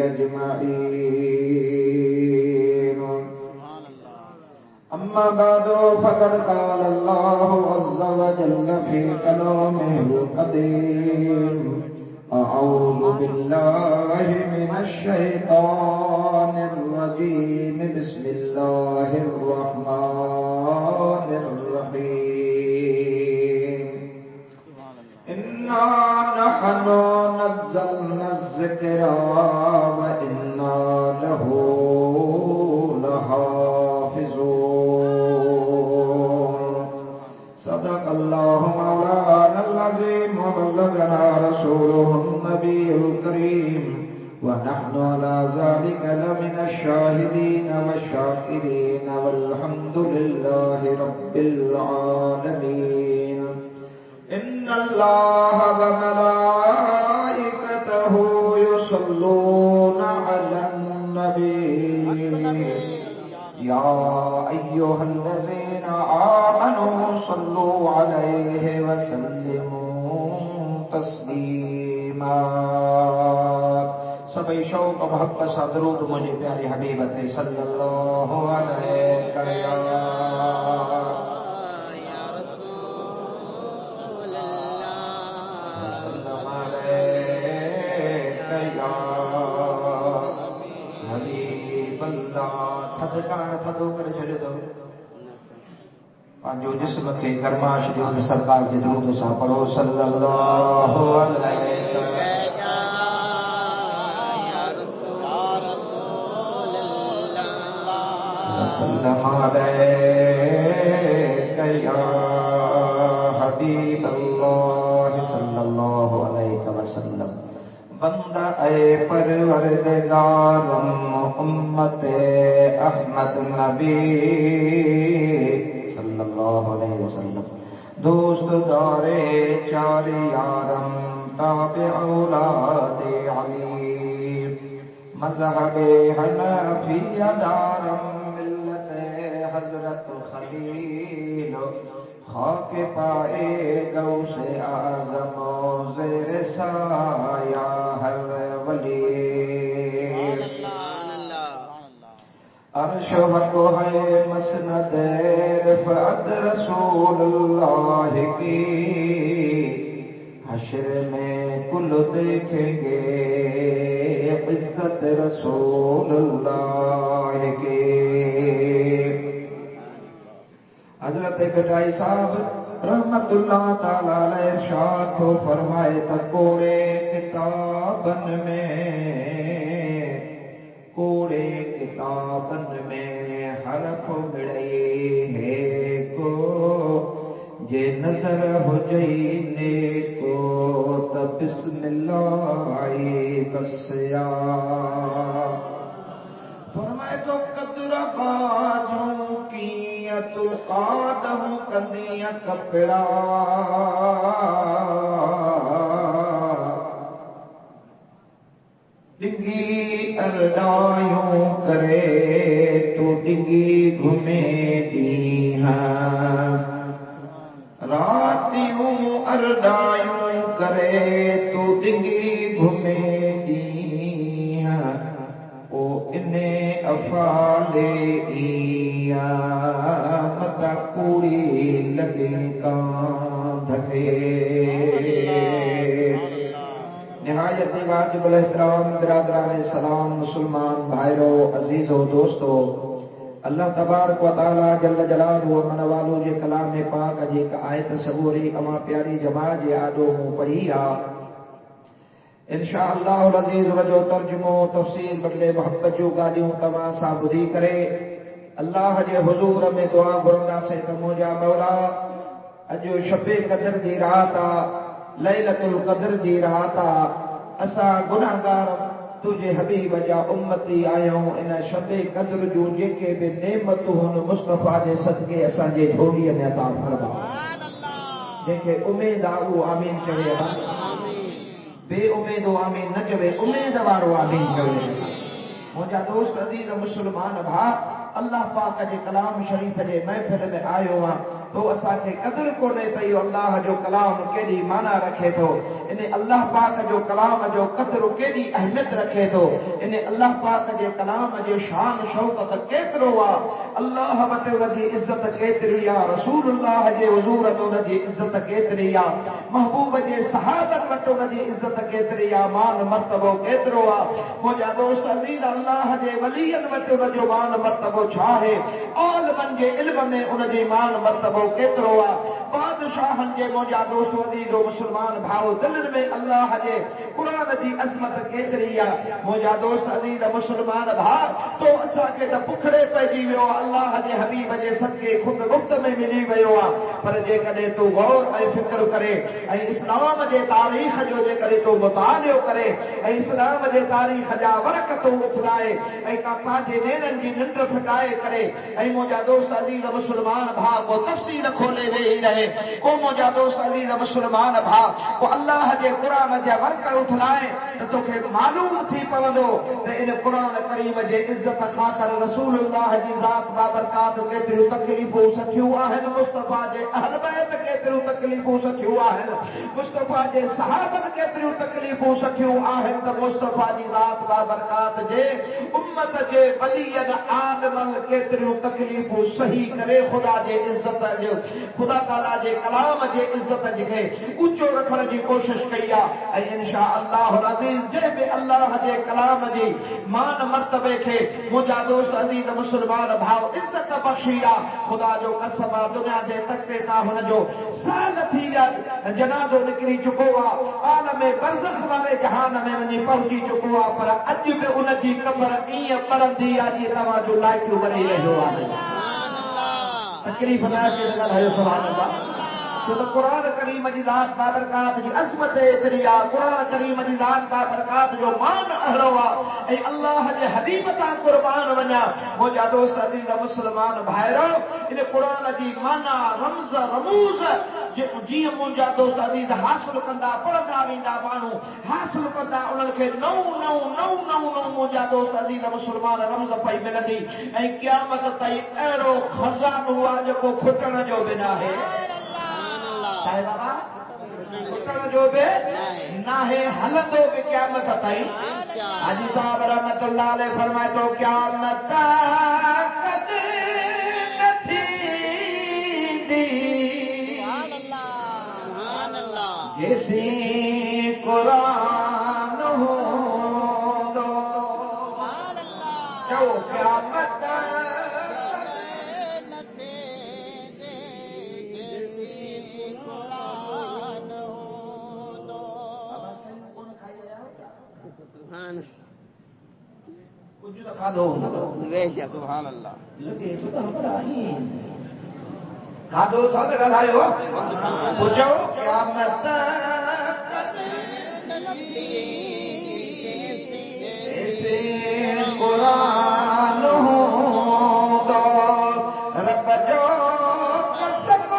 أجمعين. أما بعد فقد قال الله عز وجل في كلامه القديم: أعوذ بالله من الشيطان الرجيم. بسم الله الرحمن الرحيم. إنا نحن نزلنا الذكر وإنا له لحافظون. صدق الله مولانا العظيم وبلغنا رسوله النبي الكريم ونحن على ذلك لمن الشاهدين والشاكرين والحمد لله رب العالمين. إن الله وملائكته يصلون على النبي يا أيها الذين آمنوا صلوا عليه وسلموا تسليما. سبھی شوق و محبت سے درود مجھے پیارے حبیب صلی اللہ علیہ وسلم. یا رسول اللہ یا حبیب اللہ. تھدکار تھدو کر چھڑ دو پانچو جسم کے گرماش جو سرکار کے درود سا پڑھو صلی اللہ علیہ وسلم. سلام علیک یا حبیب اللہ صلی اللہ علیہ وسلم. بندہ اے پروردگارم امت احمد نبی صلی اللہ علیہ وسلم. دوست دارے چار یارم تابع اولاد علی مذہب حنفی دارم حضرت خلیل خاک پائے غوث اعظم زیر سایہ ہر ولی. عرش و ہے مسند رفعت رسول اللہ کی. حشر میں کل دیکھیں گے عزت رسول اللہ کی. حضرت گٹائی صاحب رحمت اللہ تعالی علیہ ارشاد ہو فرمائے کوڑے کتابن میں حرف مڑئی ہے کو جے نظر ہو جئی نیکو تو بسم اللہ کسیا. فرمائے تو قدر باجوں کی تو قادم کندیاں کپڑا ڈگی ارڈایوں کرے تو ڈگی گھومے دی ہیں. راتیوں ارڈایوں کرے تو ڈگی گھومے دی ہیں. او انہیں افالے متا کوڑی لگے کان دھکے. نہایت واجب الاحترام برادران اسلام مسلمان بھائیرو عزیزو دوستو، اللہ تبارک و تعالی جل جلالہ و من والو جے کلام پاک جی ایک آیت سبوری اما پیاری جماعت جے آدو موں پڑھی آ. انشاءاللہ العزیز وجو ترجمو تفسیر بدلے محبت جو گالیوں تمام سا بدھی کرے. اللہ جے حضور میں دعا گرندا سے تموجا مولا اجو شب قدر جی رات آ لیلۃ القدر جی رات آ اسا گناہگار تجھے حبیب جا امتی آیوں ان شب قدر جو جے بے نعمتوں مصطفیٰ جے صدقے اسا جے جھوڑی میں عطا فرما. جے کہ امید آو آمین چوے بے امید آمین نہ چوے امید وارو آمین چوے. مجھا دوست عزیز مسلمان بھا اللہ پاک جے کلام شریف جے محفل میں آیو ہاں تو اسا کے قدر کو دے پئی اللہ جو کلام کیڑی معنی رکھے تو انہیں اللہ پاک جو کلام جو قدر کیڑی اہمیت رکھے تو انہیں اللہ پاک جے کلام جے شان شوقت کیترو وا اللہ وٹ ودی عزت کیتری یا رسول اللہ جے حضور تو ودی عزت کیتری یا محبوب جے صحابہ وٹ ودی عزت کیتری یا مان مرتبہ کیترو وا مجھا دوست عزیز اللہ جے ولیین وٹ جو مان مرتبہ چھا ہے عالمن جے علم میں ان جے مان مرتبہ کیترو وا بادشاہن جے مجھا دوست عزیز و مسلمان بھاؤ دلن میں اللہ جے قرآن جی عظمت کیتری یا مجھا دوست عزیز مسلمان بھا تو اسا کے تے پکھڑے پئجی ویو اللہ جے حبیب جے صدقے خود گفت میں ملی ویو پر جے کدے تو غور اے فکر کرے اے اسلام جے تاریخ جو جے کرے تو مطالعہ کرے اے اسلام جے تاریخ جا ورق تو اٹھائے اے کا پاجے نینن جی ننڈ پھٹائے کرے اے مجھا دوست عزیز مسلمان بھا کو تفصیل کھولے وے ہی رہے کو مجھا دوست عزیز مسلمان بھا کو اللہ جے قرآن جا ورق اٹھائے تو کہ معلوم تھی پوندو تے ان قرآن کریم جے عزت خاطر رسول اللہ جی ذات بابرکات کیتری تکلیفوں سکھیو آہن مصطفیٰ جے اہل بیت کیتری تکلیفوں سکھیو آہن مصطفیٰ جے صحابہ کیتری تکلیفوں سکھیو آہن تے مصطفیٰ جی ذات بابرکات جے امت جے ولیین عالمن کیتری تکلیفوں صحیح کرے خدا جے عزت جو خدا تعالی جے کلام جے عزت جے اونچو رکھن جی کوشش کیا اے انشاءاللہ العزیز جے بے اللہ جے کلام جی مان مرتبے کے مجھا دوست عزیز مسلمان بھاؤ عزت بخشیا خدا جو قسم دنیا دے تکتے تا ہن جو سال تھی جنازو نکلی چکو عالم برزخ والے جہان میں ونی پہنچی چکو پر اج بھی ان جی قبر ای پرندی جی تواں جو لائق بنی رہو تکلیف نہ کے لگا ہے سبحان اللہ تو قرآن کریم جی ذات بابرکات جی عظمت اتری قرآن کریم جی ذات بابرکات جو مان اہلوا اے اللہ جے حبیب تا قربان ونیا مجھا دوست عزیز مسلمان بھائرو ان قرآن جی مانا رمز رموز جی مجھا دوست عزیز حاصل کندا پڑھدا ویندا مانو حاصل کندا انہن کے نو نو نو نو نو مجھا دوست عزیز مسلمان رمز پئی ملندی اے قیامت تائیں اہڑو خزانو ہوا جو کھٹن جو بنا ہے صاحب بابا کھٹن جو بے نہ ہے ہلندو بھی قیامت تائیں حاجی صاحب رحمت اللہ علیہ فرمائے تو قیامت کدے نتھی دی جیسی قرآن ہو دو جو قیامت سبحان اللہ کھادو سال گھلاؤ پوچھو قیامت ایسے قرآن ہو تو رب جو قسم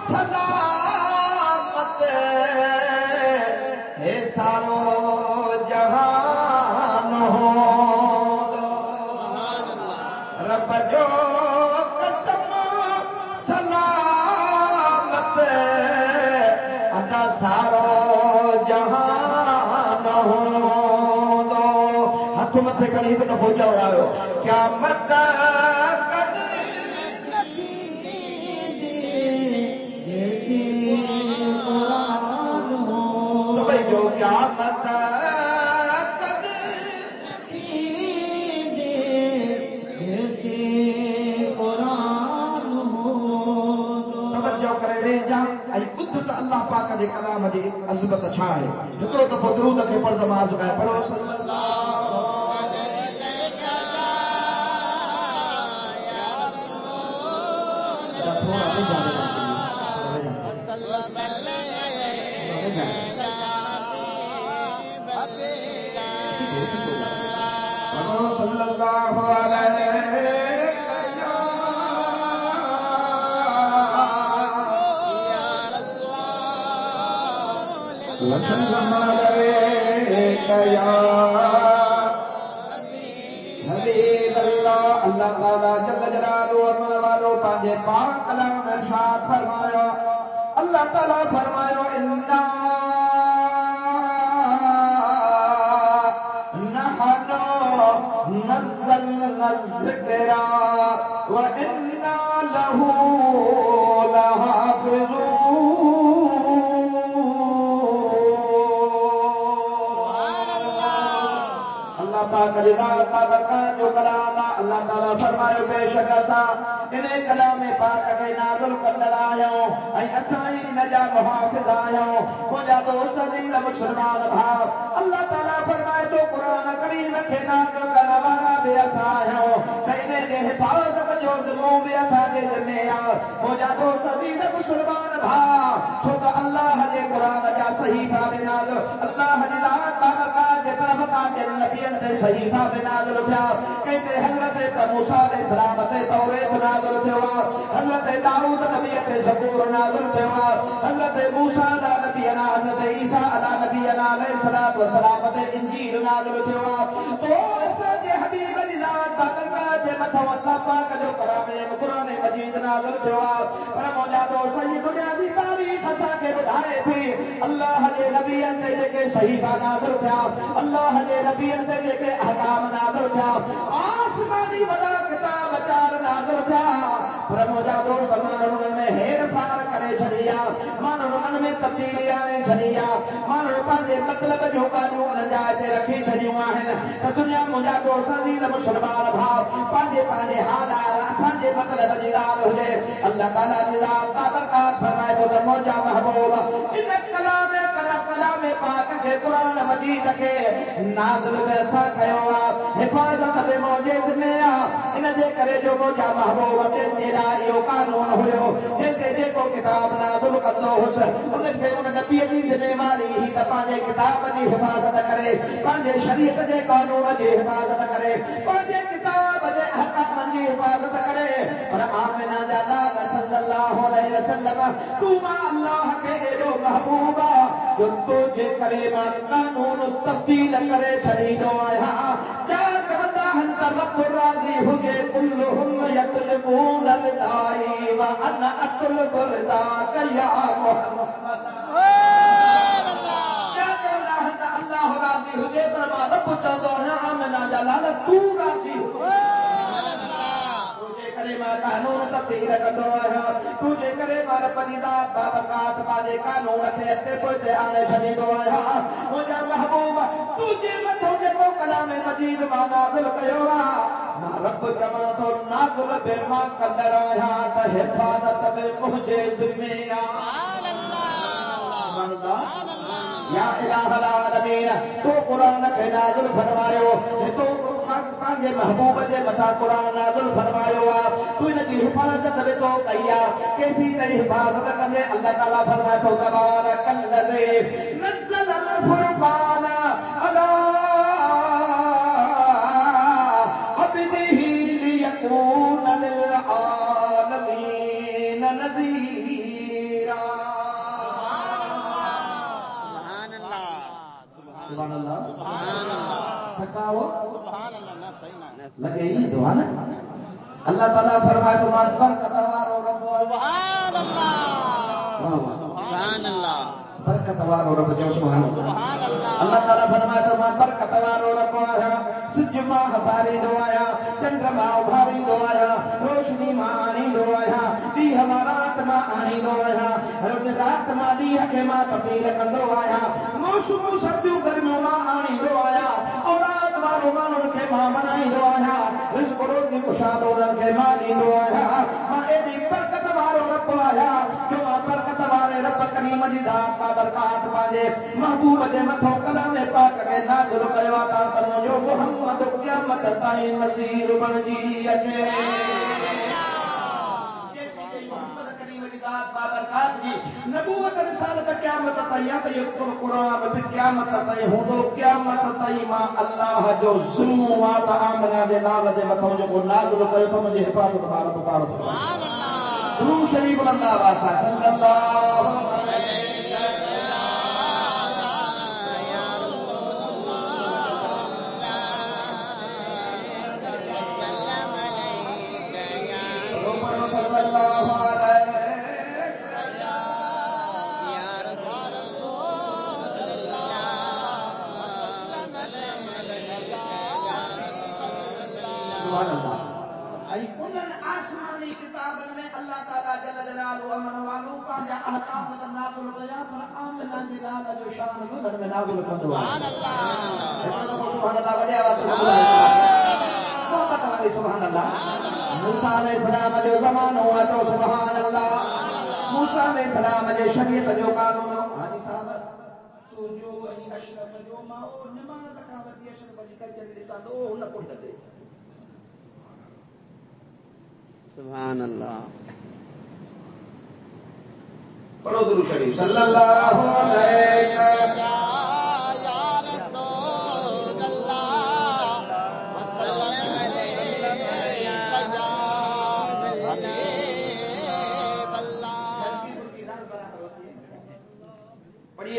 سلامت ہے سارو جہان ہو رب جو قسم سلامت ادا سارو جہان ہو ہاتھ متے کڑی تو پہنچا ہوا ہو کیا مت سبھی جو کیا مت اللہ پاک دے کلام دی عظمت چھا ہے جترو تو درود کے پڑھ نماز میں پڑھو صلی اللہ صلی اللہ علیہ وسلم علیک یا حبیب اللہ اللہ تعالیٰ جل جلالہ و والو پانچے پاک کلام ارشاد فرمایا اللہ تعالیٰ فرمایا انا نزلنا الذکر وإنا له لحافظون. اللہ پاک جلال کا برکات جو کلام اللہ تعالیٰ فرمائے بے شک اسا انہیں کلام پاک کے نازل کر آیا ہوں اے اسائی نجا محافظ آیا ہوں مجھا دوست دین مسلمان بھاؤ. اللہ تعالیٰ فرمائے تو قرآن کریم کے نازل کرنے والا بھی اسا آیا ہوں انہیں کے حفاظت جو ذموں بھی اسا کے ذمہ مجھا دوست دین مسلمان بھاؤ تو اللہ جے قرآن جا صحیفہ بنازل اللہ جی ذات بابرکات جے طرف کا نبیان دے صحیفہ بنازل کیا کہتے حضرت موسیٰ علیہ السلام تے توریت نازل کیا حضرت داؤد نبی تے زبور نازل کیا حضرت موسیٰ نبی حضرت عیسیٰ نبی علیہ السلام تے انجیل نازل کیا تو ایسا جے حبیب دی ذات بابرکات جے متو اللہ پاک جو قرآن مجید نازل کیا پر مولا تو صحیح دنیا دی تاریخ اسا کے بدھائے تھی اللہ دے نبی تے کے صحیفہ نازل کیا اللہ دے نبی تے کے احکام نازل کیا آسمانی وڈا کتاب چار نازل کیا پر مولا تو فرمان میں ہیر پار کرے چھڑیا مانن میں تبدیلی آنے چھڑیا مانن پاندے مطلب جو قانون نجات رکھی چھڑیوں ہیں دنیا مولا تو عزیز مسلمان بھاؤ پاندے پاندے حالات پاندے مطلب دیدار ہوئے اللہ تعالیٰ دیدار کا برکات فرمائے تو موجہ محبوب ان کلام پاک کے قرآن مجید کے نازل ویسا کہوا حفاظت بے موجود میں ان دے کرے جو موجہ محبوب کے الہیو قانون ہوئے جیسے جے کو کتاب نازل کردو ہوس ان کے ان نبی دی ذمہ واری ہی پانے کتاب دی حفاظت کرے پانے شریعت دے قانون دی حفاظت کرے پانے کتاب دے احکام دی حفاظت کرے اور آمنہ جلال صلی اللہ علیہ وسلم تو اللہ کے جو محبوبہ جو تجھے کرے مان قانون تبدیل کرے چھڑی دو آیا چار بندہ ہنسا رب راضی ہوگے کلہم یطلبون بدائی وانا اطلب رضاک یا محمد. اللہ راضی ہوگے پر رب چاہتا ہے آمنہ جلال تو راضی ہوگے قانون تبدیل کرو تجھے کرے مار پریدات بابرکات پانے قانون کے اتے پوچھے آنے چھڑی دو آیا مجھا محبوب تجھے متو جے کو کلام مجید ما نازل کیو رب جما تو نازل بے ما کندر آیا تا حفاظت بے مجھے ذمہ یا الہ العالمین تو قرآن کے نازل فرمایو تو پانجے محبوب جے متا قرآن نازل فرمایو تو ان کی حفاظت بے تو کیا کیسی تیری حفاظت کرے اللہ تعالیٰ فرمائے تو تبارک الذی نزل الفرقان علی عبدہ لیکون للعالمین نذیرا. سبحان اللہ سبحان اللہ تھکاو لگے ہی دعا نا اللہ تعالیٰ فرمائے تمہارے برکت وارو رب سبحان اللہ سبحان اللہ برکت وارو رب جو سبحان اللہ. اللہ تعالیٰ فرمائے تمہارے برکت وارو رب سجما بھاری دعایا چندرما بھاری دعایا روشنی ماں آنی دعایا دی ہمارا آتما آنی دعایا رات ماں دی کے ماں تبدیل کر دعایا موسم سردیوں گرمیوں ماں آنی دعایا اور مانو کے ماں منائی دعایا رزق روزی کشاد کے مانی دعایا ماں ایڈی برکت وارو رب آیا جو ماں برکت وارے رب کریم دی ذات کا برکات پاجے محبوب دے متھو کلام پاک کے نازل کیوا تا سمو جو محمد قیامت تائیں نصیر بن جی اچے بابرکات جی نبوت رسالت قیامت تائیں تے قرآن پھر قیامت تائیں ہوں تو قیامت تائیں ماں اللہ جو ظلم وات آمنہ دے نال دے متھوں جو کو نازل کیو تو مجھے حفاظت بار پکار سبحان اللہ درود شریف اللہ واسا صلی اللہ علیہ سبحان اللہ انن آسمانی کتابن میں اللہ تعالیٰ جل جلالہ امن والو پانجا احکام نازل کیا پر آمنا جلال جو شان بدن میں نازل کندو سبحان اللہ سبحان اللہ وڈیا سبحان اللہ سبحان اللہ موسیٰ علیہ السلام جو زمانہ ہوا تو سبحان اللہ موسیٰ علیہ السلام جو شریعت جو قانون حاجی صاحب تو جو اشرف جو ماؤ نماز تکاوتی اشرف جی کر جلدی سا دو نہ کوئی دے سبحان اللہ پڑھو درود شریف صلی اللہ علیہ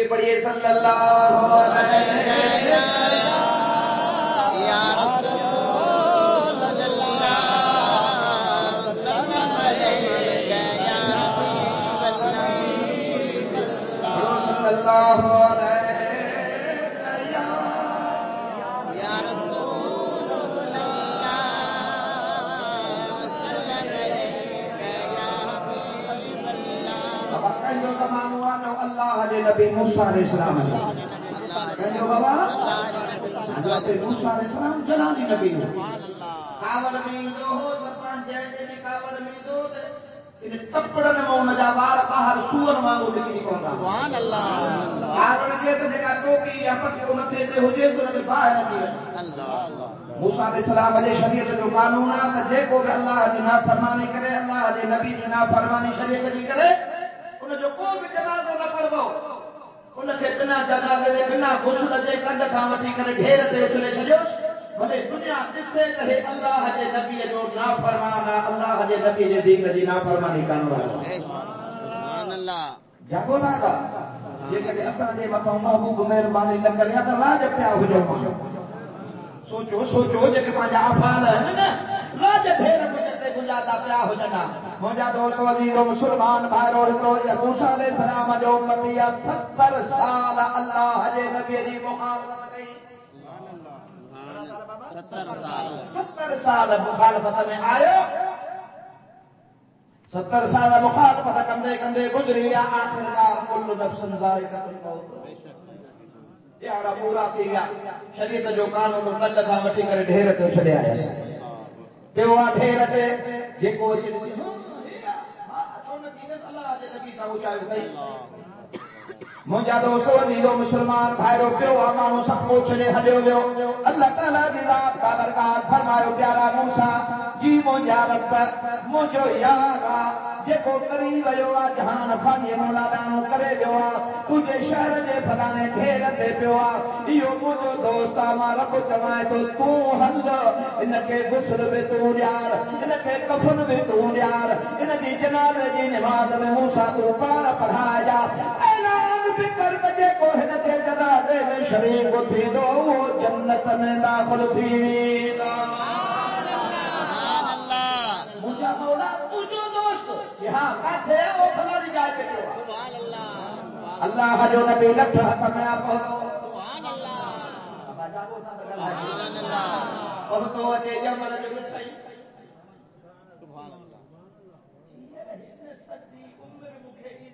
پڑھیے صلی اللہ علیہ یا رسول اللہ سلام علیک یا حبیب اللہ صلی اللہ علیہ یا رسول اللہ سلام علیک یا حبیب اللہ اب کہو زمانہ اللہ کے نبی موسیٰ علیہ السلام کہو بابا حضرت موسیٰ علیہ السلام جلالی نبی کاول میں دو ہو زبان جائے کاول میں دو ان تپڑن میں ان جا بار باہر سور مانگو لکھی نکلتا سبحان اللہ کاول کے تو جگہ ٹوپی یا پٹی کو متے تے ہو جے تو نے باہر نکلی اللہ موسیٰ علیہ السلام علیہ شریعت جو قانون ہے کہ کو بھی اللہ کی نافرمانی کرے اللہ کے نبی کی نافرمانی شریعت کی کرے ان جو کو بھی جنازو نہ پڑھو ان کے بنا جنازے دے بنا غسل دے کنڈ کھا وٹی کرے گھیر تے اچھلے چھڈیو بھلے دنیا ڈسے کہ اللہ کے نبی جو نافرمانا اللہ کے نبی جے دین جی نافرمانی کرن والا سبحان اللہ جاگو نا کا یہ کہ اساں دے مٿاں محبوب مہربانی نہ کریا تے لاج پیا ہوجو سوچو سوچو جے کہ پانجا افعال ہے نا لاج پھیر مجھے گنجاتا پیا ہو جنا مجھا دوست عزیز و مسلمان بھائیو کو موسیٰ علیہ السلام جو امتی 70 سال اللہ جے نبی دی مخالفت کئی 70 سال مخالفت میں آیو 70 سال مخالفت کندے کندے گزری یا آخرکار کل نفس ذائقۃ الموت یارا پورا تھی گیا شریعت جو قانون کنڈ کھا وٹی کرے ڈھیر تے چھڈیا ہے دیو ڈھیر تے جيڪو اچي ڏسي اللہ جي نبي سان اچايو ڪئي منهنجا دوست عزيزو مسلمان ڀائرو پيو ماڻهو سڀ کو ڇڏي هليو ويو اللہ تعالیٰ جي ذات بابرکات فرمايو پيارا موسیٰ جي منهنجا رب منهنجو یار جيڪو ڪري ويو آ جهان فاني مولا ڏانو ڪري ويو آ تنهنجي شهر جي فلاڻي ڍير تي پيو آ اهو منهنجو دوست آ مان رب چوائي تو تون هل ان کي غسل ۾ تون ڏيار ان کي کفن ۾ تون ڏيار ان جي جنازي جي نماز ۾ موسیٰ تو پاڻ پڙهائجا اعلان به ڪر بجي کو هن کي جنازي ۾ شريڪ ٿيندو جنت ۾ داخل ٿي ويندو مجھا مولا تجھو دوست یہاں کاٹھے او فلانی جائے پہ جو سبحان اللہ اللہ جو نبی لکھ حق میں آپ سبحان اللہ سبحان اللہ بہتو اجے جمل جو بچائی سبحان اللہ سچی عمر مکھے ہی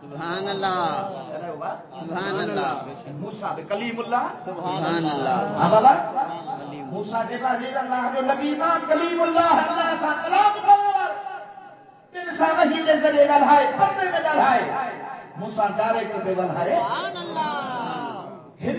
سبحان اللہ سبحان اللہ موسیٰ کلیم اللہ سبحان اللہ ہاں بابا موسیٰ کے بعد اللہ جو نبی مان کلیم اللہ اللہ سا کلام کر پھر سا وحی دے ذریعے ڳالهائے پردے میں ڳالهائے موسیٰ ڈائریکٹ پہ ڳالهائے سبحان اللہ ہن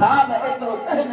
سال ایترو کہیں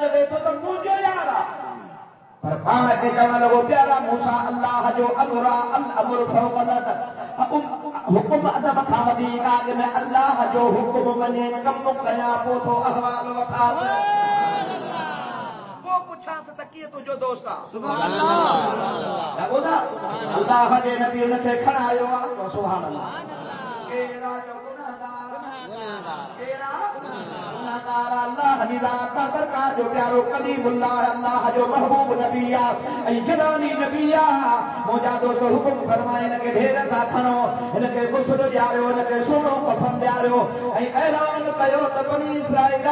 چوي تو منهنجو یار پر پاڻ کي چوڻ لڳو پيارا موسیٰ اللہ جو امر الامر فوق ذات حکم ادب کان وڌيڪ آڳ ۾ اللہ جو حکم مڃي ڪم ڪيا پوءِ تو احوال وٺا وہ پڇانس ته ڪيئن تنهنجو دوست آ سبحان اللہ اللہ جي نبي ان کي کھڑايو آ سبحان اللہ کيرا جو گناهگار کيرا گناهگار اللہ جي ذات برکات جو پیارو کلیم اللہ اللہ جو محبوب نبی آ ۽ جلالي نبی آ منهنجا دوست حکم فرمائے ان کي ڍير سان کھڻو ان کي غسل ڏياريو ان کي سوڻو کفن ڏياريو ۽ اعلان ڪيو ته بني اسرائيل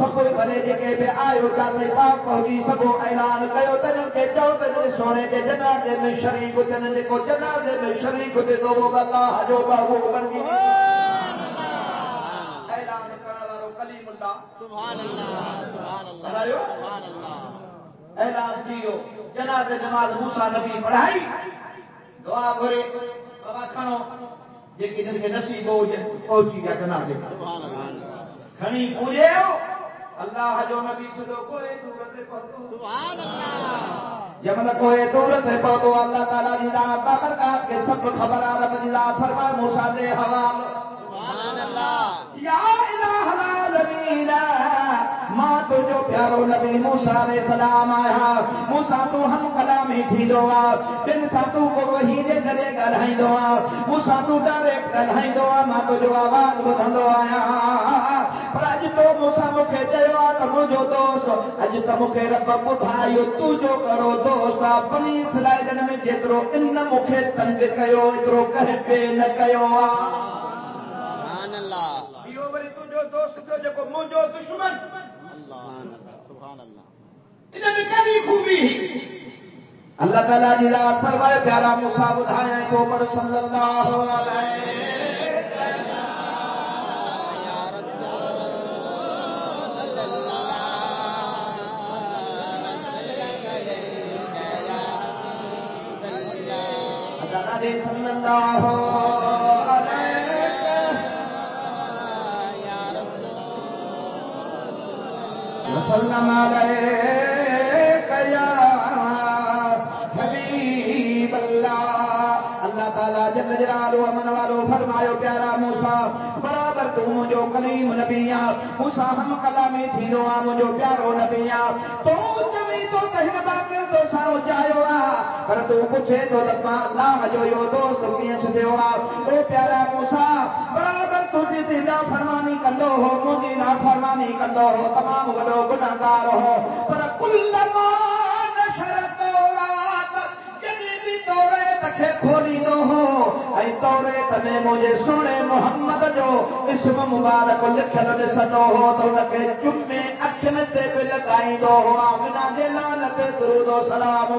سب بھلے جے بے آیو جاتے پاک پہنچی سبو اعلان کیو تجن کے چو تجن سونے کے جنازے میں شریک تن کو جنازے میں شریک تے تو وہ اللہ جو بہو بن گئی اعلان کرنے والو کلیم اللہ سبحان اللہ سبحان اللہ سبحان اللہ اعلان کیو جنازے نماز موسیٰ نبی پڑھائی دعا کرے بابا کھانو جن کے نصیب ہو پہنچی گیا جنازے سبحان اللہ کھنی پوجے ہو اللہ جو نبی صدو کوئی دورت پہنچو سبحان اللہ جمل کوئی دورت پہنچو اللہ تعالیٰ جی ذات بابرکات کے سب خبر آرم جی ذات فرمائے موسیٰ دے حوال سبحان اللہ یا الہ العالمین ماں تو جو پیارو نبی موسیٰ علیہ السلام آیا موسیٰ تو ہم کلامی تھی دعا جن ساتو کو وہی دے درے گلھائی دعا موسیٰ تو ڈائریکٹ گلھائی دعا ماں تو جو آواز بدھندو آیا پر اج تو موسیٰ مکھے چیوا تمو جو دوست اج تو مکھے رب بدھائیو تو جو کرو دوست بنی اسرائیل میں جترو ان مکھے تنگ کیو اترو کہے پہ نہ کیو سبحان اللہ بیو وری تو جو دوست جو جکو منجو دشمن سبحان اللہ انہیں کئی خوبی اللہ تعالیٰ جی ذات فرمائے پیارا موسیٰ بدھایا تو پر صلی اللہ علیہ صلی اللہ وسلم علیک یا حبیب اللہ تعالیٰ جل جلالہ امن والو فرمایا پیارا موسیٰ برابر تو مجھو کلیم نبیاں موسیٰ ہم کلامی تھی دعا مجھو پیارو نبیاں تو جمی تو کہیں باقر تو ساو جائیو پر تو پوچھے تو لطمہ اللہ جو یو دوست کیے چھتے ہوا او پیارا موسیٰ برابر تو جیسی نا فرمانی کندو ہو مجھے نا فرمانی کندو ہو تمام وڈو گناہگار ہو پر کل مان شرط رات جنی بھی تورے تکھے کھولی دو ہو اے تورے تمہیں مجھے سونے محمد جو اسم مبارک لکھن دے سدو ہو تو لکھے جمعے اکھن تے پہ لگائی دو ہو آمنا دے لالت درود و سلام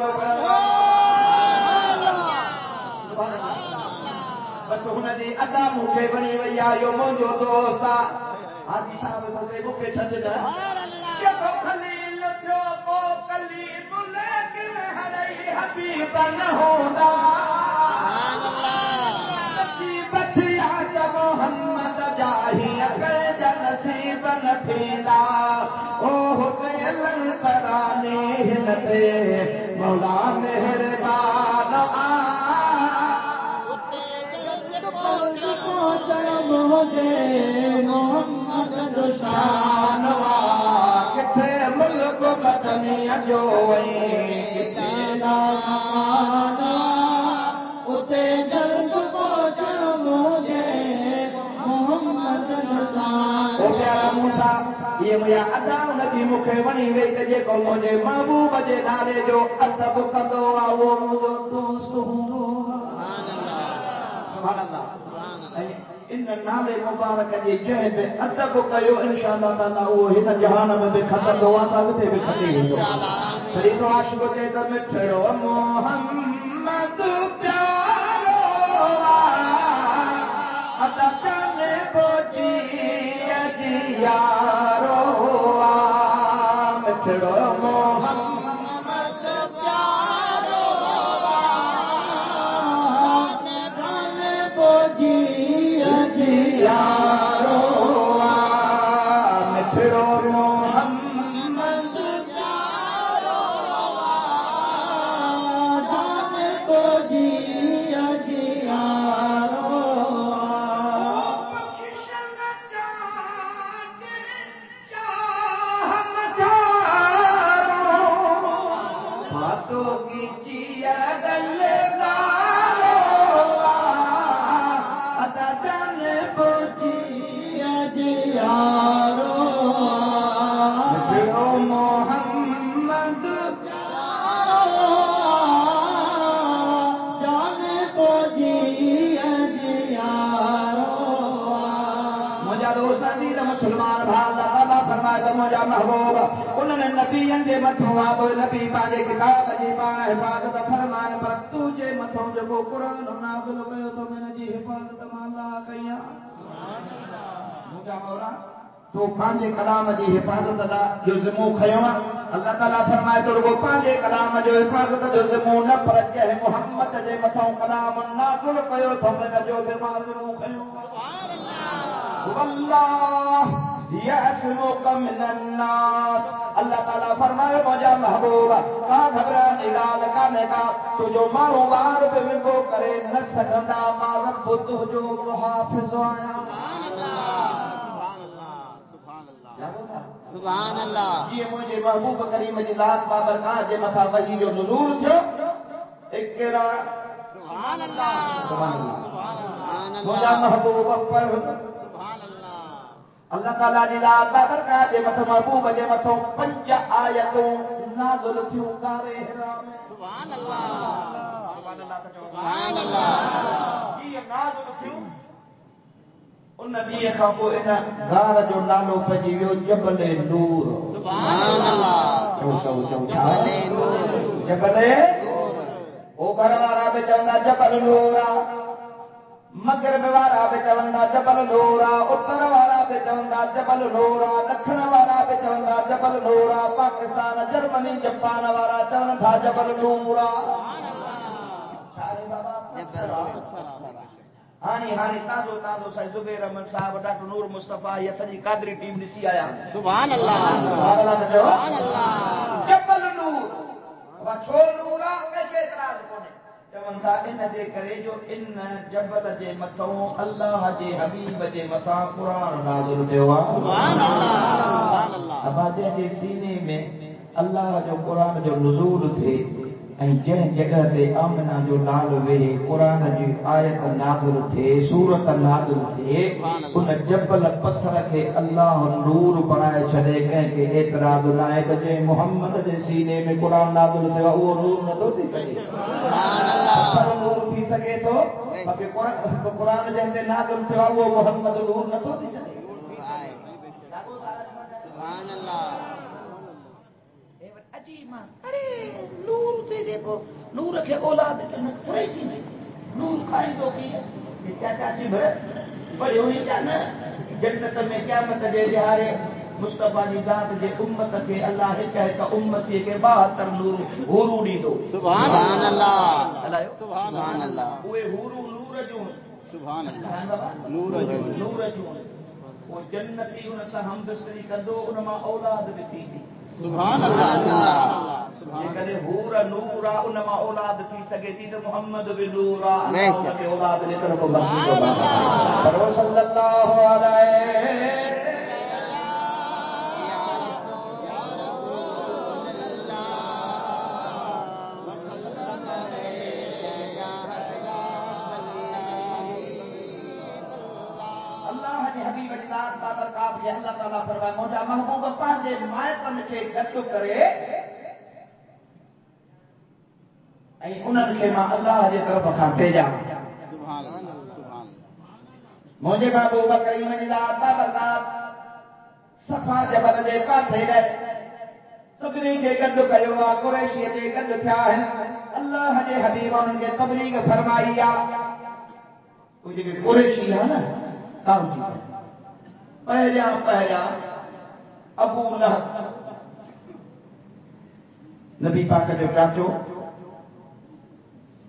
بس ہن دی ادا مکھے بنی وئی آیو منجو دوستا حاجی صاحب تو تے مکھے چھڈنا کہ تو خلیل جو کو کلیم لیکن ہلئی حبیب نہ ہوندا سبحان اللہ نصیب تھیا جب محمد جاہی اگے نصیب نہ تھیندا او کلن ترانے ہنتے مولا مہربان محمد شانوا کتھے ملک بدنی جو اتے جلد پہنچ مجھے محمد شان او پیارا موسیٰ یہ میا ادا نبی مکھے ونی وئی تے جے کو مجھے محبوب جے نالے جو ادب کندو آ وہ مجھو دوست ہوں سبحان اللہ ان نالے مبارک جی جنہیں پہ ادب کیو انشاءاللہ تعالیٰ وہ ہن جہان میں بھی خطر دو آتا تے بھی کھٹی ویندو شریف عاشق تے تے مٹھڑو محمد پیارو ادب جانے پوچی اجی یارو مٹھڑو محمد پیارو جانے پوچی یارو مٹھڑو محمد یارو جان کو جی یارو بخشن جانے ہم جارو باتوں کی جیا گل مسلمان بھائی فرمایا مجھا محبوب انہوں نے نبیوں کے متھوں آدھو نبی پانچے کتاب جی پان حفاظت فرمان پر تجھے متھوں جو قرآن نازل کیو تو میں جی حفاظت مالا کیا مجھا مولا تو پانچے کلام جی حفاظت دا جو ذمہ کھیو اللہ تعالیٰ فرمائے تو وہ پانچے کلام جو حفاظت جو ذمہ نہ پر کہ محمد جے متھوں کلام نازل کیو تو میں جو بیمار ذمہ کھیو واللہ یعصمک من الناس اللہ تعالیٰ فرمائے مجھا محبوب کہاں گھبرا نگال کرنے کا تو جو مارو بار پہ مگو کرے نہ سکندہ مارب تو جو محافظ آیا سبحان اللہ یہ مجھے محبوب کریم جی ذات بابرکات جے مٿا وحی جو نزول تھو ایک کہڑا سبحان اللہ سبحان اللہ سبحان مجھا اللہ محبوب پر سبحان اللہ اللہ تعالیٰ جی ذات بابرکات جے مٿا محبوب جے مٿا 5 آیتوں نازل تھیوں کارے حرام سبحان اللہ سبحان اللہ سبحان اللہ یہ نازل تھیوں ان نبی کا کو ان غار جو نالو پجی ویو جبل نور سبحان اللہ جبل نور جبل او گھروارا بے چوندا جبل نورا مغرب وارا بے چوندا جبل نورا اتر وارا بے چوندا جبل نورا دکھن وارا بے چوندا جبل نورا پاکستان جرمنی جاپان وارا چوندا جبل نورا سارے بابا ہانی تازو سائی زبیر احمد صاحب ڈاکٹر نور مصطفیٰ یہ سجی قادری ٹیم ڈسی آیا سبحان اللہ سبحان اللہ جبل نور وہ چھو نورا کیسے اعتراض کونے چونتا ان دے کرے جو ان جبل جے متھوں اللہ جے حبیب جے متھا قرآن نازل تھیوا سبحان اللہ ابا جے سینے میں اللہ جو قرآن جو نزول تھے جن جگہ تے آمنہ جو نالو وے قرآن جی آیت نازل تھے سورت نازل تھے ان جبل پتھر کے اللہ نور بنائے چھڑے کہیں کہ اعتراض لائے کہ محمد جے سینے میں قرآن نازل تھے وہ نور نہ تو تھی سکے پتھر نور تھی سکے تو ابھی قرآن جن نازل تھے وہ محمد نور نہ تو تھی سکے سبحان اللہ ارے نور تے دیکھو نور کے اولاد کے نکھرے کی نور کھائی دو کی چاچا جی بڑی ہوئی جانا جنت میں قیامت دے دہارے مصطفیٰ ذات جے امت کے اللہ کہے کہ امتی کے 72 نور حوروڑی دو سبحان اللہ سبحان اللہ وہ حورو نور جو سبحان اللہ نور جو وہ جنتی ان سے ہمدردی کندو ان ما اولاد بھی تھی سبحان اللہ جے حور نورا ان ما اولاد تھی سگے تھی تو محمد بھی نورا اللہ کے اولاد نے طرف بخشی پر صلی اللہ علیہ اللہ تعالیٰ فرمائے مجھا محبوب پانچے مائتن کے گھٹ کرے انہوں کے ماں اللہ جی طرف کھا بھیجا مجھے محبوب کریم جی ذات بابرکات صفا جبل جے پاسے رہے سبھی کے گڈ کیو قریشی کے گڈ تھیا ہے اللہ جے حبیب ان کے تبلیغ فرمائی وہ جو قریشی ہے نا کام جی پہلا ابو لہب نبی پاک جو چاچو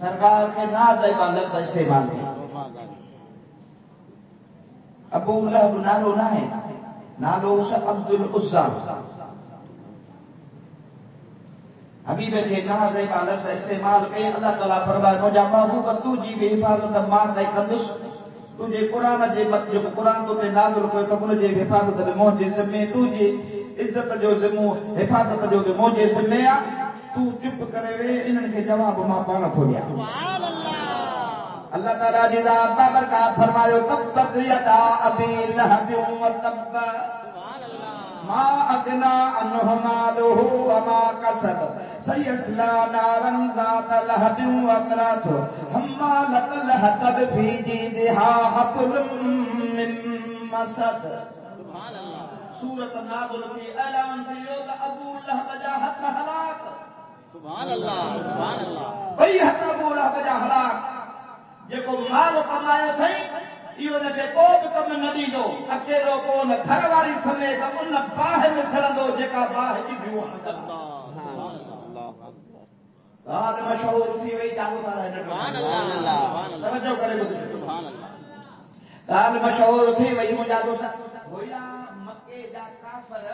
سرکار کے ناز کا لفظ استعمال کیا ابو لہب نالو نہ ہے نالو عبد العزا حبیب کے ناز کا لفظ استعمال کیا اللہ تعالیٰ فرمائے مجھا محبوب تو جی بھی حفاظت مان دے کندس تجھے قرآن جے مت جو قرآن تو تے نازل کوئی تو ان جے حفاظت دے موجے سمے تجھے عزت جو ذمہ حفاظت جو موجے سمے تو چپ کرے وے انہن کے جواب ما پانا کھولیا سبحان اللہ اللہ تعالیٰ جی ذات بابرکات فرمایا تبت یدا ابی لہب و تب ما اغنا عنہ مالہ وما کسب سیصلی نارا ذات لہب وامرأتہ حمالۃ الحطب فی جیدہا حبل من مسد سبحان اللہ سورت نازل کی اعلان کیو کہ ابو لہب جا حق ہلاک سبحان اللہ سبحان اللہ بھئی حق ابو لہب جا ہلاک جيڪو مال کمايو ٿئي اهو نه کو به ڪم نه ڏيندو اڪيلو کو نه گهر واري سميت ان باهه ۾ سڙندو جيڪا باهه جي بيو قال مشهور ٿي وئي جاگو تعالى سبحان اللہ توجہ ڪري ٻڌو سبحان اللہ قال مشهور ٿي وئي منهنجا دوست گويا مکي جا کافر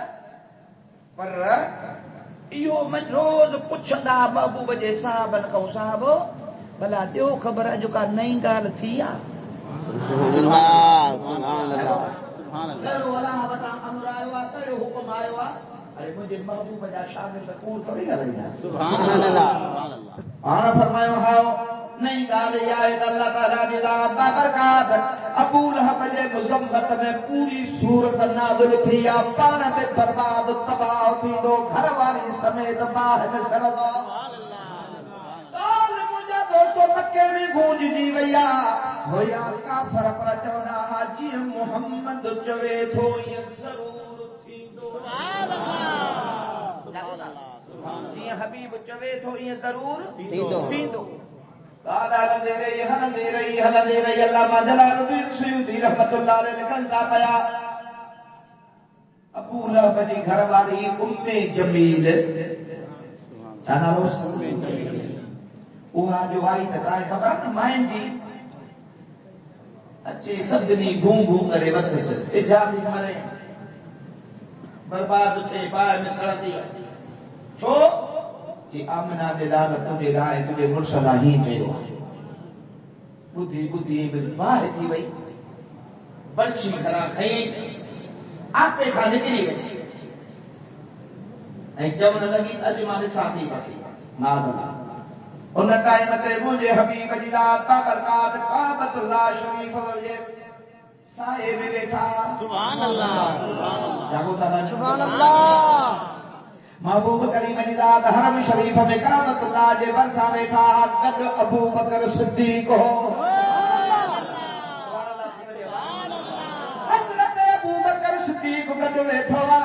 پر اهو روز پڇندا محبوب جي صحابن کان صاحب بھلا دیو خبر اڄ کا نئی ڳالهه ٿي سبحان اللہ سبحان اللہ سبحان اللہ ولا ودا امر آيو آهي حڪم آيو آهي ارے مجھے محبوب جا شاگرد کوڑ ٿوري ڳالهائيندا سبحان اللہ سبحان اللہ ہاں فرمايو ہاو نئی ڳالهه اها آهي ته الله تعالی جي ذات بابرکات ابو لہب جي مذمت ۾ پوري صورت نازل ٿي آ پاڻ ۾ برباد تباہ ٿيندو گهر واري سميت باهه ۾ سڙندو تو مکے میں گونج جی ویا ہویا کافر پر چونا جی محمد چوے تھو یہ ضرور تھیندو سبحان اللہ سبحان اللہ سبحان اللہ یہ حبیب چوے تھو یہ ضرور تھیندو دادا دے رہی علامہ جلال الدین سیوطی رحمت اللہ علیہ لکھندا پیا ابو لہب جی گھر والی ام جمیل چا نالو وہ جو آئی تو تائیں خبر نا مائن جی اچھے سبنی گھوم گھوم کرے وقت سے اجابی مرے برباد تھے باہر میں سڑتی چھو کہ آمنہ دلال تجھے رائے تجھے مرسلہ ہی تھے بدھی بدھی باہر تھی بھئی برچی کھرا کھئی آپ پہ کھا نکلی گئی ایک جون لگی اجمال ساتھی پکی نازلہ ان ٹائم تے مجھے حبیب جی ذات برکات کعبۃ اللہ شریف وجے سائے میں بیٹھا سبحان اللہ سبحان اللہ جاگو تعالی سبحان اللہ محبوب کریم جی ذات حرم شریف میں کعبۃ اللہ جے برسا بیٹھا قد ابو بکر صدیق ہو حضرت ابو بکر صدیق قد بیٹھا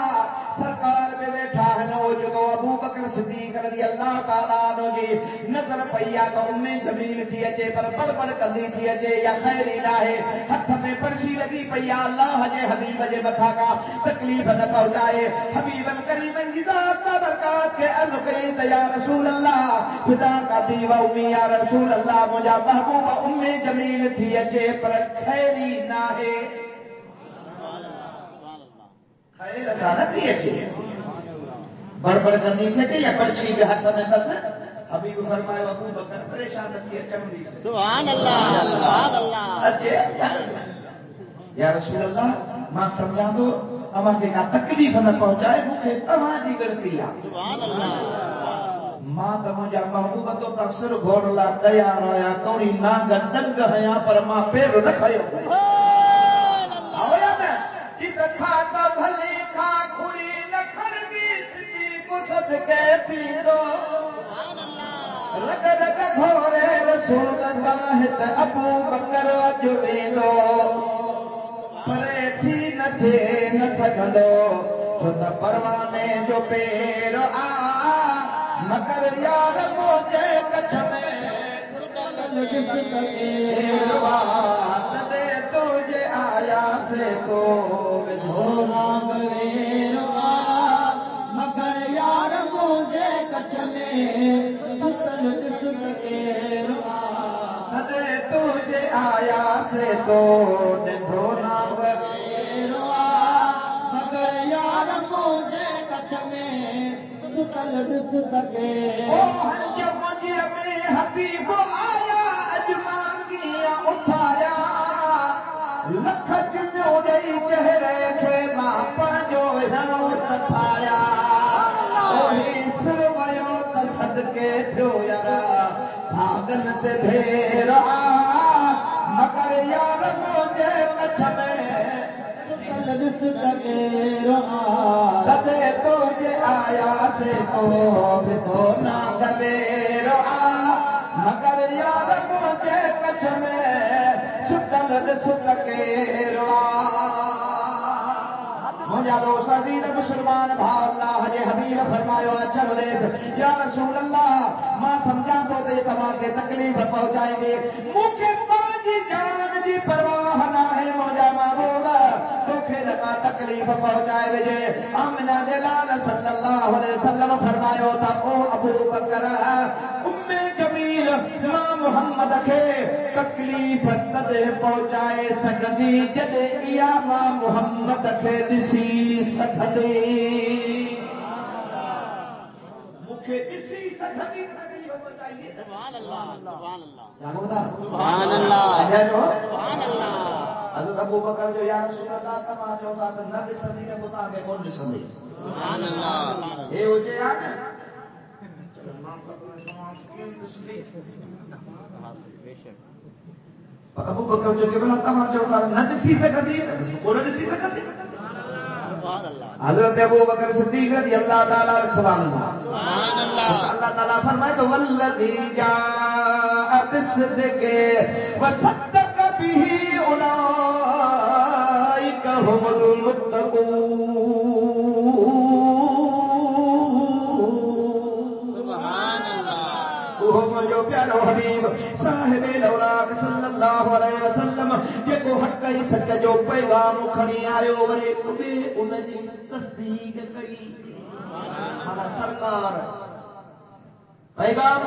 سرکار میں بیٹھا ہے نو جو ابو بکر صدیق رضی اللہ تعالیٰ عنہ جی نظر پیا تو ام جمیل تھی اچے پر بڑ کندی تھی اچے یا خیر الہی ہتھ میں پرچی لگی پیا اللہ جے حبیب جے متھا کا تکلیف نہ پہنچائے حبیب کریم جی ذات برکات کے عرض کریں تے یا رسول اللہ خدا کا دیوا امی یا رسول اللہ مجھا محبوب ام جمیل تھی اچے پر خیری نہ ہے خیر اسانتی ہے بڑ کندی تھے یا پرچی کے ہاتھ میں بس حبیب فرمائے ابو بکر پریشان تھی چمڑی سے سبحان اللہ سبحان اللہ اچھے یا رسول اللہ ماں سمجھا دو اما کے کا تکلیف نہ پہنچائے مجھے تمہاں جی غلطی ہے سبحان اللہ ماں تو مجھا محبوب تو کا سر گھوڑ لا تیار ہویا توڑی نانگ ڈنگ ہے پر ماں پیر نہ کھڑے ہویا میں جت کھاتا بھلی کھا کھڑی نہ کھڑی سد کے پیرو رگ رگ گھوڑے رسول اللہ ابو بکر جو ویلو پرے تھی نہ تھے نہ سگندو چھو تا پروانے جو پیرو مگر یار مجھے کچھ میں دے تجھے آیا سے تو دھونا گویرو مگر یار مجھے کچھ میں دے تجھے آیا سے تو دھونا گویرو مگر یار مجھے کچھ میں جب مجھے اپنے حبیب آیا اجمانگیاں اٹھایا لکھ جنوں دئی چہرے کے ماں پانجو ہنو تھایا وہی سر ویو تصدقے تھو یارا بھاگن تے بھیرا مگر یار مجھے کچھ میں تدے تجھے آیا سے تو نہ گبیرو مگر یار مجھے کچھ میں ستل سکے رو جادو سعید مسلمان بھا اللہ جے حبیب فرمایا چلو دیکھ یا رسول اللہ ماں سمجھا تو تے تمام کے تکلیف پہنچائیں گے مجھے پانچ جان دی پرواہ نہ ہے موجا محبوب توکھے لگا تکلیف پہنچائے وجے آمنہ دلال صلی اللہ علیہ وسلم فرمایا تا او ابو بکر ام جمیل ماں محمد کے تکلیف تدے پہنچائے سکتی جدے یا ماں محمد کے دسی سکتی مکھے دسی سکتی سبحان اللہ سبحان اللہ سبحان اللہ سبحان اللہ حضرت ابو بکر جو یا رسول اللہ تمام جو ذات نہ ڈسندی نے مطابق کون ڈسندی سبحان اللہ اے ہو جے آ ابو بکر جو کہ بلا تمام جو ذات نہ ڈسی سکتی کون ڈسی سکتی سبحان اللہ حضرت ابو بکر صدیق رضی اللہ تعالی عنہ سبحان اللہ سبحان اللہ اللہ تعالیٰ فرمائے تو والذی جاء بالصدق وصدق به اولئک هم المتقون سبحان اللہ وہ جو پیارو حبیب صاحب الاوراق صلی اللہ علیہ وسلم جيڪو حق ۽ سچ جو پیغام کھڻي آيو وري ان جي تصدیق کئی مانا سرکار پیغام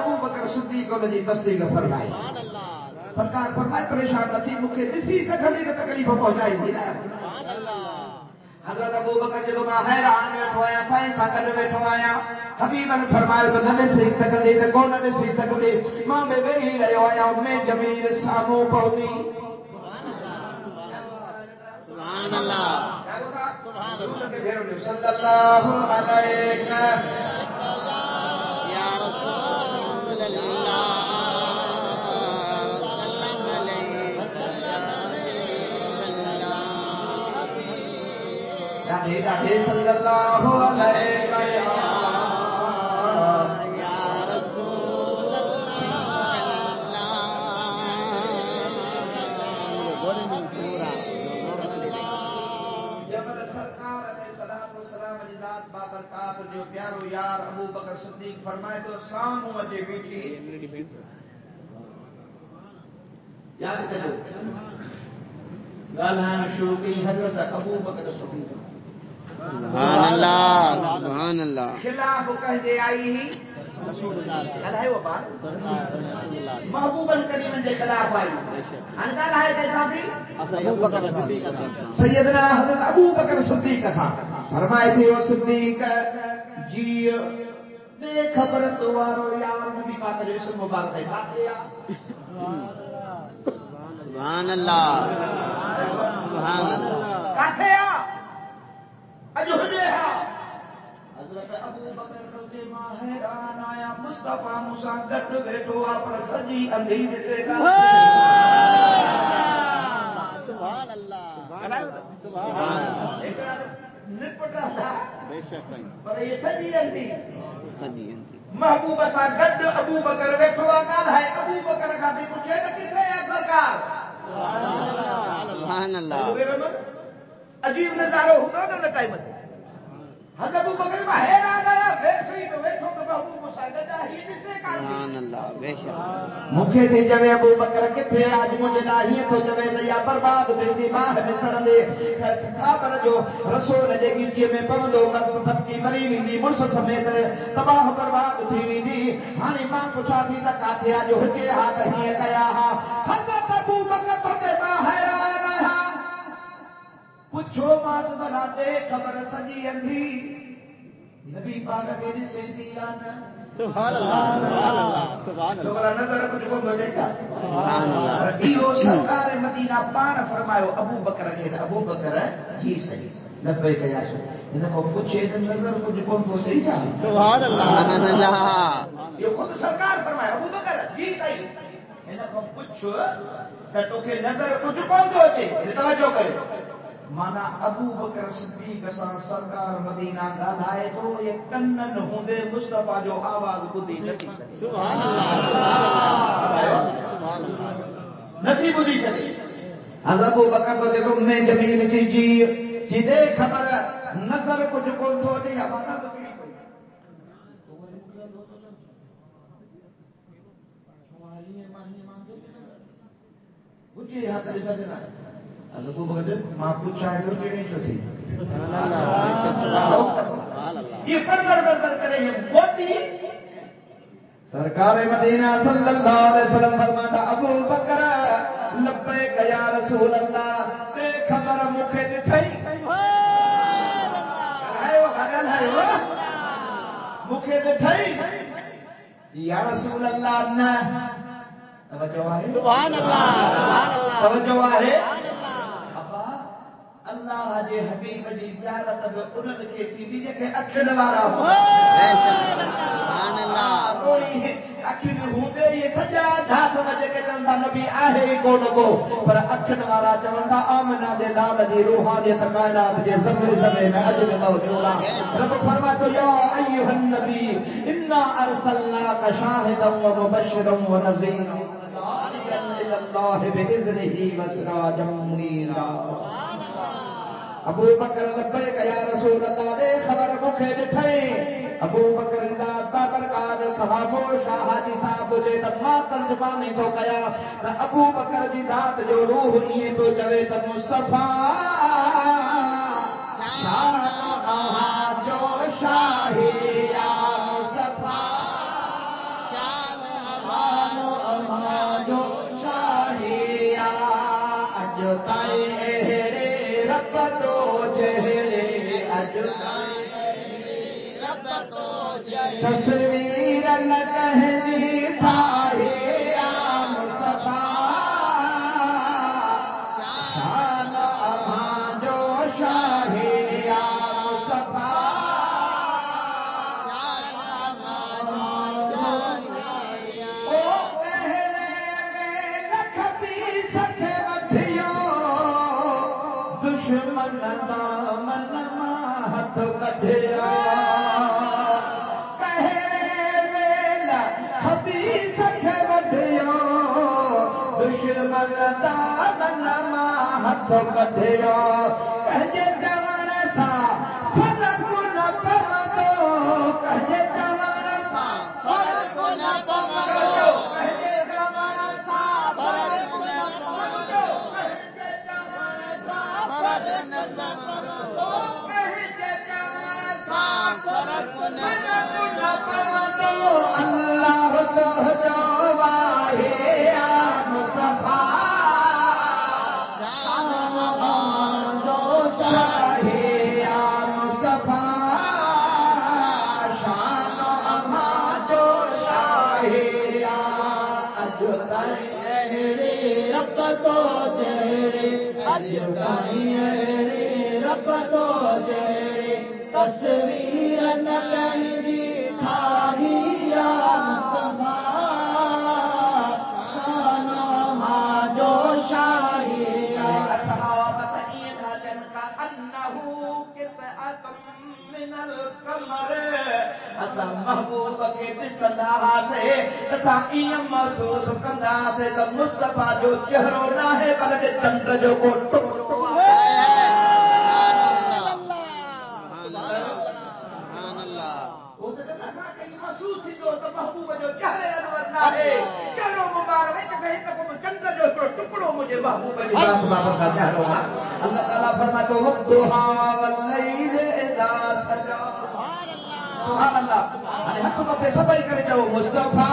ابو بکر صدیق ان جی تصدیق فرمائی سبحان اللہ سرکار فرمائے پریشان نٿي مکھے ڏسي سگھندي ته تکلیف پهچائيندي نه سبحان اللہ حضرت ابو بکر جدو میں حیران ویٹھو آیا سائیں سان گڏ ویٹھو آیا حبیب نے فرمایا تو نہ ڏسي سگھندي ته کون نہ ڏسي سگھندي ماں میں ويهي رهيو آيا میں جميل سامو پهندي سبحان اللہ سبحان اللہ صلی اللہ علیہ یا رسول اللہ سلام علیک یا صلی اللہ علیہ یا رسول بابرکات جو پیارو یار ابو بکر صدیق فرمائے تو سامو اجے بیٹھی یاد کرو گالاں شروع کی حضرت ابو بکر صدیق سبحان اللہ سبحان اللہ خلاف کہندے آئی ہی رسول اللہ ہے وہ بات رسول اللہ محبوب کریم کے خلاف آئی انکار ہے کیسا بھی ابو بکر صدیق سیدنا حضرت ابو بکر صدیق کا فرمائے تھے وہ صدیق جی بے خبر دوارو یار نبی پاک علیہ السلام مبارک ہے سبحان اللہ سبحان اللہ کاتے اجو ہنے حضرت ابو بکر رضی اللہ حیران آیا مصطفیٰ موسیٰ گھٹ بیٹھو پر سجی اندھی سے کا سبحان اللہ سبحان اللہ نپٹا تھا بے شک پر یہ سجی اندھی سجی محبوب سا گڈ ابو بکر ویٹھو آگال ہے ابو بکر کا بھی پوچھے تو کتنے ہے سرکار سبحان اللہ عجیب نظارہ ہوگا نا ٹائم حضرت ابو بکر میں حیران آیا بیٹھی تو بیٹھو تو محبوب سا گڈ ہی کسے کا سبحان اللہ بے شک مکھے تھی جوے ابو بکر کتھے آج مجھے لاہی تو جوے دیا برباد دی ماں میں سڑندے خبر جو رسول جے گیچے میں پوندو مت کی مری ویندی مرس سمیت تباہ برباد تھی ویندی ہانی ماں پوچھا تھی تا کاتے آج ہکے ہاتھ ہی کیا حضرت ابو بکر تو دے ماں حیران رہا پوچھو ماس بناتے خبر سجی اندھی نبی پاک کے سیدھی آنا سبحان اللہ سبحان اللہ نظر کچھ کو ملے گا سبحان اللہ دیو سرکار مدینہ پان فرماયો ابو بکر نے ابو بکر جی صحیح لبیک یا رسول ان کو پوچھے نظر کچھ کو تو صحیح تھا سبحان اللہ یہ خود سرکار فرمایا ابو بکر جی صحیح ان کو پوچھو تو کہ نظر کچھ کو تو اچے توجہ کرو مانا ابو بکر صدیق سان سرکار مدینہ ڳالهائے تو یہ کنن ہوندے مصطفیٰ جو آواز ٻڌي نٿي سبحان اللہ سبحان اللہ نٿي ٻڌي سگھي حضرت ابو بکر تو دیکھو میں جمیل جی جدے خبر نظر کچھ کو تو دے ہمارا بکری پئی کچھ ہاتھ ایسا دینا اللہ کو بغیر ماں کچھ چاہے تو چڑے جو تھی یہ پڑھ کرے یہ موتی سرکار مدینہ صلی اللہ علیہ وسلم فرماتا ابو بکر لبیک یا رسول اللہ تے خبر مکھے ڈٹھئی مکھے ڈٹھئی یا رسول اللہ نہ توجہ ہے سبحان اللہ توجہ ہے ابا اللہ جے حبیب جی زیارت انہن کے تھی دی کہ اکھن وارا ہو سبحان اللہ کوئی اکھن ہوندے یہ سجا دھات وجہ کے چوندا نبی آہے کو نکو پر اکھن وارا چوندا آمنہ دے لال دی روحانیت کائنات دے ذمے ذمے میں اجر موجودا رب فرماتا یا ایھا النبی انا ارسلناک شاہدا ومبشرا ونذیرا الى اللہ باذنہ وسراجا منیرا ابو بکر لبیک یا رسول اللہ دے خبر مکھے ڈٹھے ابو بکر ذات بابر قادر خاموش حاجی صاحب دے تما ترجمہ نہیں تو کیا ابو بکر دی ذات جو روح یہ تو چوے ت مصطفی شان جو شاہی یا مصطفی شان جو شاہی یا اج تائیں رب تو جہرے اج رب تو جہرے تصویر نہ کہنی تھاری یا مصطفیٰ شان امان جو شاہی یا مصطفیٰ شان امان جو شاہی او پہلے میں لکھ بھی سکھے مدھیوں دشمن دامن ہاتھ کٹھیا کہے ویلا حبیث کے وڈھیو دشمن دامن ہاتھ کٹھیا کہے جوان سا فرق نہ پوندو کہے جوان سا فرق نہ پوندو کہے جوان سا فرق نہ پوندو کہے جوان سا فرق نہ پوندو کہے جوان سا فرق نہ پوندو اللہ تو جو واہے یا مصطفیٰ شان امان جو شاہی یا مصطفیٰ شان امان جو شاہی یا اج تائیں رب تو جہرے اج تائیں رب تو جہرے تصویر نہ کہنی تھاری یا مصطفیٰ شان امان جو شاہی یا صحابت ایدھن کا انہو قطعت من القمر اسا محبوب کے ڈسندا سے تسا ایم محسوس کندا سے تو مصطفیٰ جو چہرو نہ ہے بلکہ چندر جو کو ٹکڑو ہے سبحان اللہ وہ تو اسا کے محسوس جو تو محبوب جو چہرے انور نہ ہے چہرو مبارک ہے کہ کو چندر جو ٹکڑو مجھے محبوب کی ذات بابر کا چہرو اللہ تعالی فرماتا ہے والضحى واللیل اذا سجى سبحان اللہ ارے ہاتھ پہ سبائی کرے جاؤ مصطفیٰ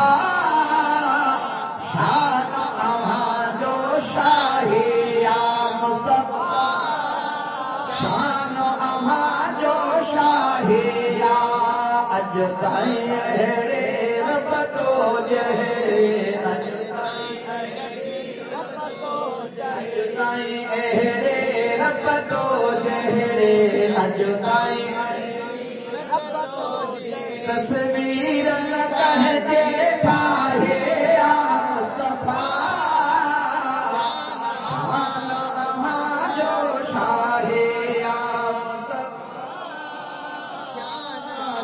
شان امان جو شاہی یا مصطفیٰ شان امان جو شاہی یا اج تائیں رب تو جہرے اج تائیں رب تو جہرے اج تائیں تصویر نہ کہتے چاہے یا مصطفیٰ شان امان جو شاہی یا مصطفیٰ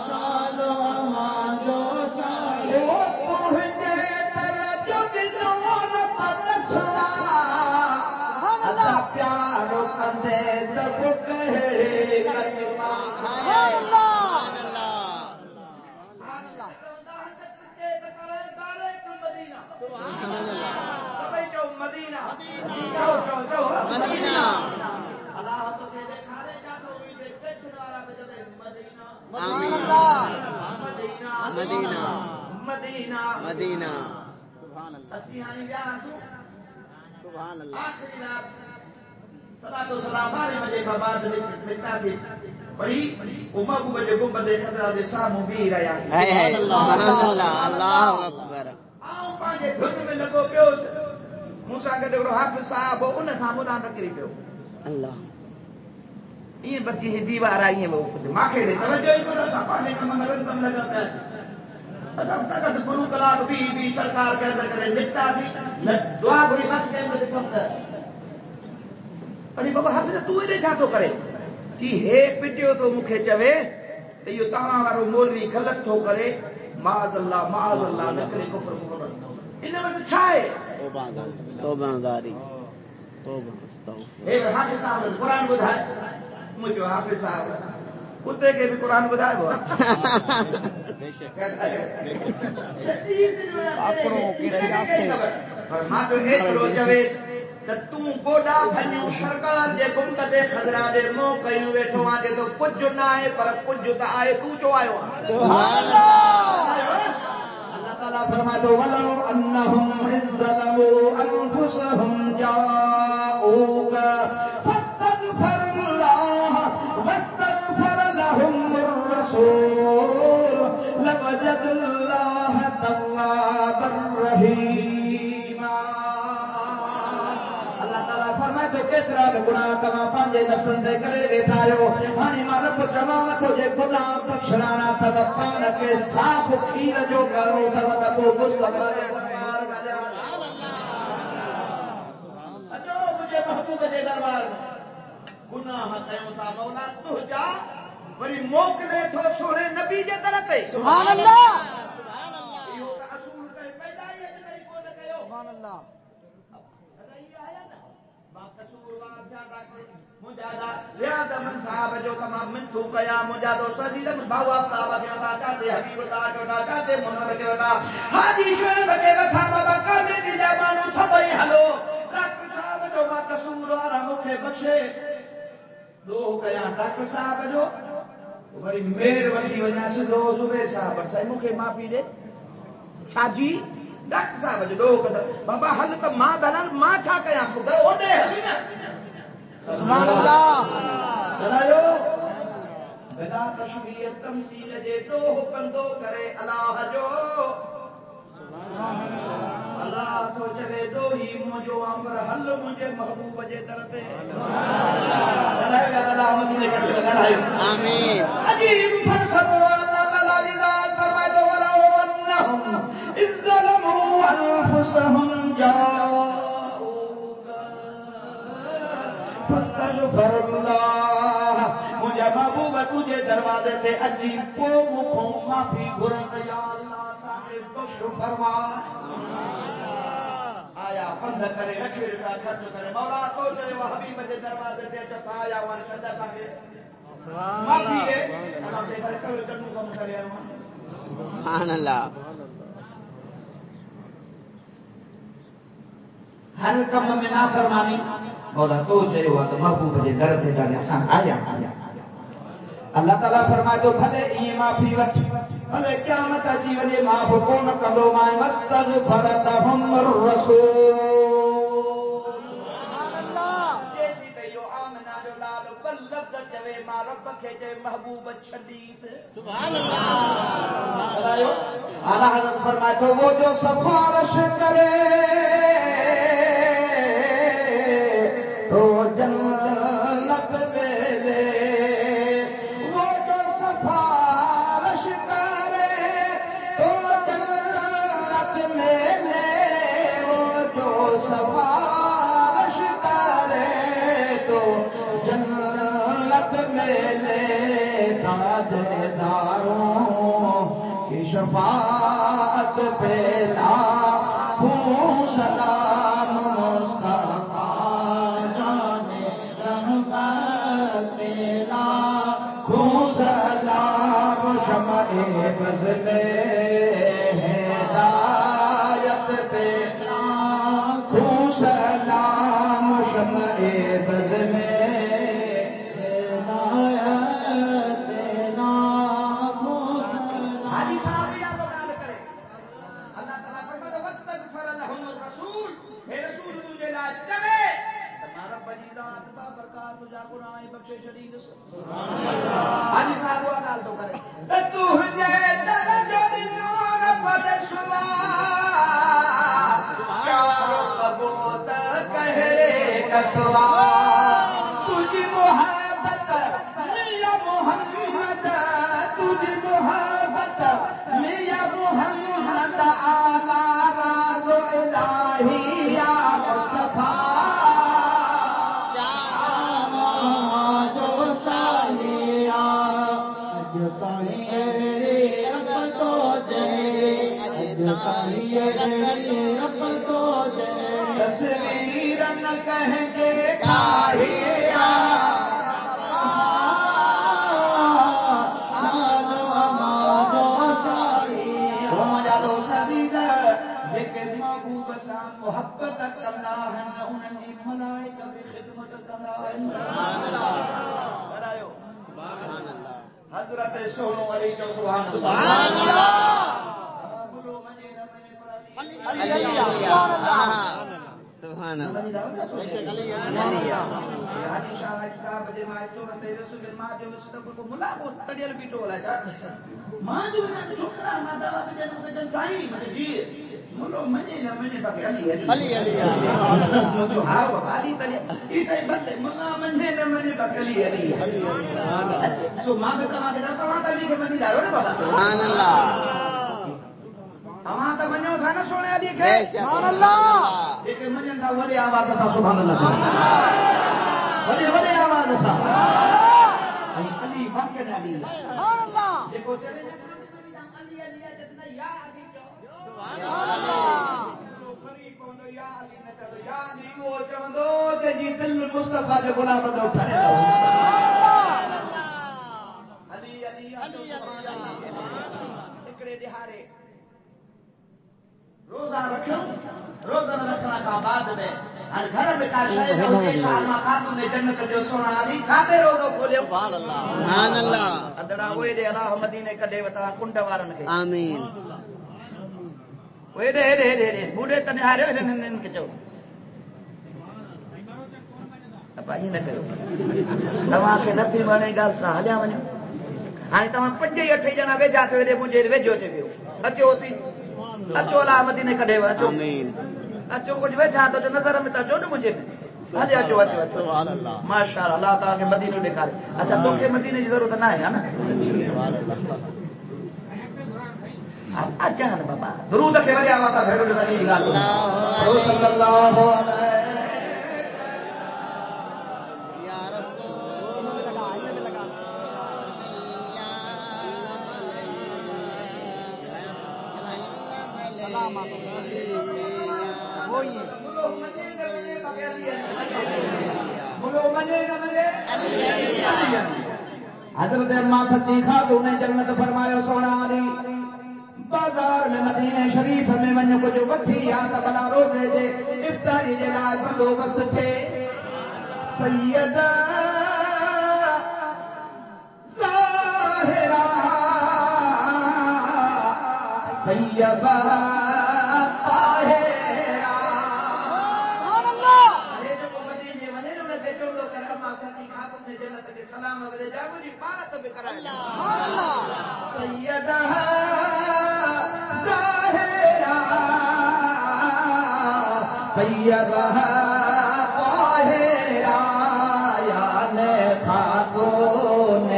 شان امان جو شاہی وہ پہنچے طرف جو دنوں پر سنا اللہ پیارو کندے تب کہے مدینہ یہ بچی ہی دیوار آئی ہیں وہ ماکھے دے توجہ ہی کو رسا پانے کا منگلن سم لگا پیاسے اسم تکت گروہ کلاک بھی سرکار کے اندر کرے نکتا دی دعا گھڑی بس کے اندر سمتا پڑی بابا حافظ تو ہی چھا تو کرے چی ہے پٹیو تو مکھے چوے تو یہ تمام وارو مولوی غلط تو کرے معاذ اللہ نکرے کفر مکرر انہیں میں چھائے توبہ داری توبہ استغفر اے حافظ صاحب قرآن بدھائے مجھے حافظ صاحب کتے کے بھی قرآن بدھائے وہ فرما تو ایترو چویس تُو گوڈا بھنیو سرکار دے گمکتے خضرا دے مو کئیوں ویٹھو آدے تو کچھ نہ آئے پر کچھ تا آئے تو چو آئے سبحان اللہ تعالیٰ فرمائے تو وَلَوْ أَنَّهُمْ إِذْ ظَلَمُوا أَنفُسَهُمْ جَاءُوكَ فَاسْتَغْفَرُوا اللَّهَ وَاسْتَغْفَرَ لَهُمُ الرَّسُولُ لَوَجَدُوا اللَّهَ تَوَّابًا رَحِيمًا اللہ تعالیٰ فرمائے تو کیترا بھی گناہ کما پانجے نفسن دے کرے بیٹھایو ہانی ماں رب جماعت ہو جے گناہ بخشرانا تب پان کے صاف کھیر جو کرو تب تبو مصطفیٰ دربار میں جا اچھو مجھے محبوب دے دربار میں گناہ کیوں تا مولا تو جا وری موک دے تو سونے نبی جے طرف ہے سبحان اللہ یہ ہوتا اصول کہیں پیدا ہی ہے نہیں کو نہ کہو سبحان اللہ مجاہدہ من صاحب جو تمام من تو کیا مجاہدہ سجیدہ باو افتابہ کے وطا چاہتے حبیب اللہ کے وطا چاہتے محمد کے وطا حاجی شعب کے وطا بابا کرنے دی جامانو سبئی حلو ڈاکٹر صاحب جو ماں قصور آرہ مکھے بخشے دو کیا ڈاکٹر صاحب جو بڑی میر وٹی وجہ سے دو زبیر صاحب سے مکھے ماں پی دے چھاجی ڈاکٹر صاحب جو دو قدر بابا حل تو ماں دلال ماں چھا کیا کو گئے اوڈے حلی نا سبحان اللہ چلائیو بلا تشبیہ تمثیل جے دو حکم دو کرے اللہ جو اللہ تو چلے دو ہی مجھو امر حل مجھے محبوب جے طرف چلائیو اللہ مجھے کرتے لگائیو آمین عجیب فرصت اللہ بلا لذات فرمائے دو ولو انہم اذ ظلموا انفسهم جاؤوک فاستغفر اللہ مجھے محبوب تجھے دروازے تے اجی پو مکھوں معافی گھرن یا اللہ سانے بخش فرما آیا بند کرے رکھے رکھا خرچ کرے مولا تو چلے وہ حبیب دے دروازے تے جسا آیا وان شدہ سانے معافی ہے اللہ سے کرے کرے کرنو کم کرے سبحان اللہ ہر کم میں نافرمانی مولا تو چاہیے ہوا تو محبوب جے در تے جانے آسان آیا اللہ تعالیٰ فرمائے تو بھلے ای معافی وٹ بھلے قیامت اچی وجے معاف کون کندو مائے مستغفر لهم الرسول سبحان اللہ جیسی کہیو آمنا جو لال بل لفظ جوے ماں رب کے جے محبوب چھڈیس سبحان اللہ اعلیٰ حضرت فرمائے تو وہ جو سفارش کرے تو جنت میں لے وہ جو سفارش کرے تو جنت میں لے وہ جو سفارش کرے تو جنت میں لے تاجداروں کی شفاعت پہ لاکھوں سلام مصطفیٰ جانے رحمت پہ لاکھوں بز میں ہدایت پہ لاکھوں سلام شمع بز میں ہدایت پہ لاکھوں سلام. حاجی صاحب یا تو ڈال کرے اللہ تعالیٰ فرماتا واستغفر لهم الرسول، اے رسول تجھے لاج کرے تمہارا بجیدات برکات تجھا قرآن بخشے شدید. حاجی صاحب وہ ڈال تو کرے تو جے درجہ نور پر شوا کیا بوت کہے کسوا تجھ محبت میرا محمد تجھ محبت میرا محمد آلہ راز الہی یا مصطفیٰ تصویر نہ کہیں گے کاہیا محبت کرنا ہے انہیں ملائکہ کی خدمت کرنا ہے. حضرت سونو علی جو سبحان اللہ. سبحان اللہ. ہاں تو منو تھا نا سونے علی کے سبحان اللہ. ایک منن دا وڈی آواز تھا سبحان اللہ. وڈی وڈی آواز تھا علی باقی علی سبحان اللہ. دیکھو چلے علی علی جتنا یا علی سبحان اللہ. فريق ہوندو یا علی نہ چلو یا علی وہ چوندو تے جی دل مصطفی دے غلام تے اٹھنے سبحان اللہ. علی علی علی اکڑے دہارے روزہ رکھو. روزہ رکھنا کا بعد میں ہر گھر میں کا شے ہوتے سالما خاتون نے جنت جو سونا علی کھاتے روزو کھولے سبحان اللہ. سبحان اللہ. ادڑا وے دے اللہ مدینے کڈے وتا کنڈ وارن کے آمین. وے دے دے دے بوڑے تنے ہارے نن کے چو ابا یہ نہ کرو تما کے نتھی بنے گل تا ہلیا ونجو. ہاں تما 5-8 جنا ویجا تے وے مجھے ویجو تے ویو اچو تی اچو لا مدینے کڈے اچو آمین. اچو کچھ ویجا تو نظر میں تا جو مجھے ہلے اچو اچو سبحان اللہ. ماشاءاللہ اللہ تعالی کے مدینے دکھائے. اچھا تو کے مدینے کی ضرورت نہ ہے نا سبحان اللہ. اچھا نا بابا درود کے بڑی آواز ہے بھیرو علی گل صلی اللہ علیہ یا رسول لگا یہ لگا سلام وہی حضرت اماں سچی خاتون نے جنت فرمایا سونا علی بازار میں مدینے شریف میں ونجو کچھ وٹھی یا تا بلا روزے جے افطاری جے لائے بندوبست چھے. سیدہ ظاہرہ طیبہ طاہرہ سبحان اللہ. یہ جو مدینے ونے نے تے چولو کر اماں سچی خاتون نے جنت کے سلام ولے جاگو جی بارت بھی کرائے سبحان اللہ. سیدہ طیبہ طاہرہ یعنی خاتون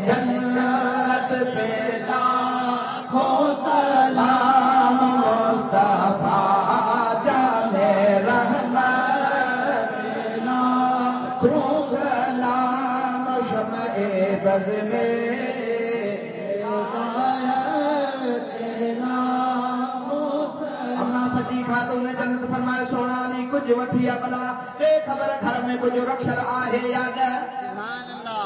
جنت پہ لاکھوں سلام مصطفیٰ جانے رحمت لاکھوں سلام شمع بز میں خاتون نے جنت فرمایا سونا علی کچھ وٹھیا بلا اے خبر گھر میں کچھ رکھل آہے یا نہ سبحان اللہ.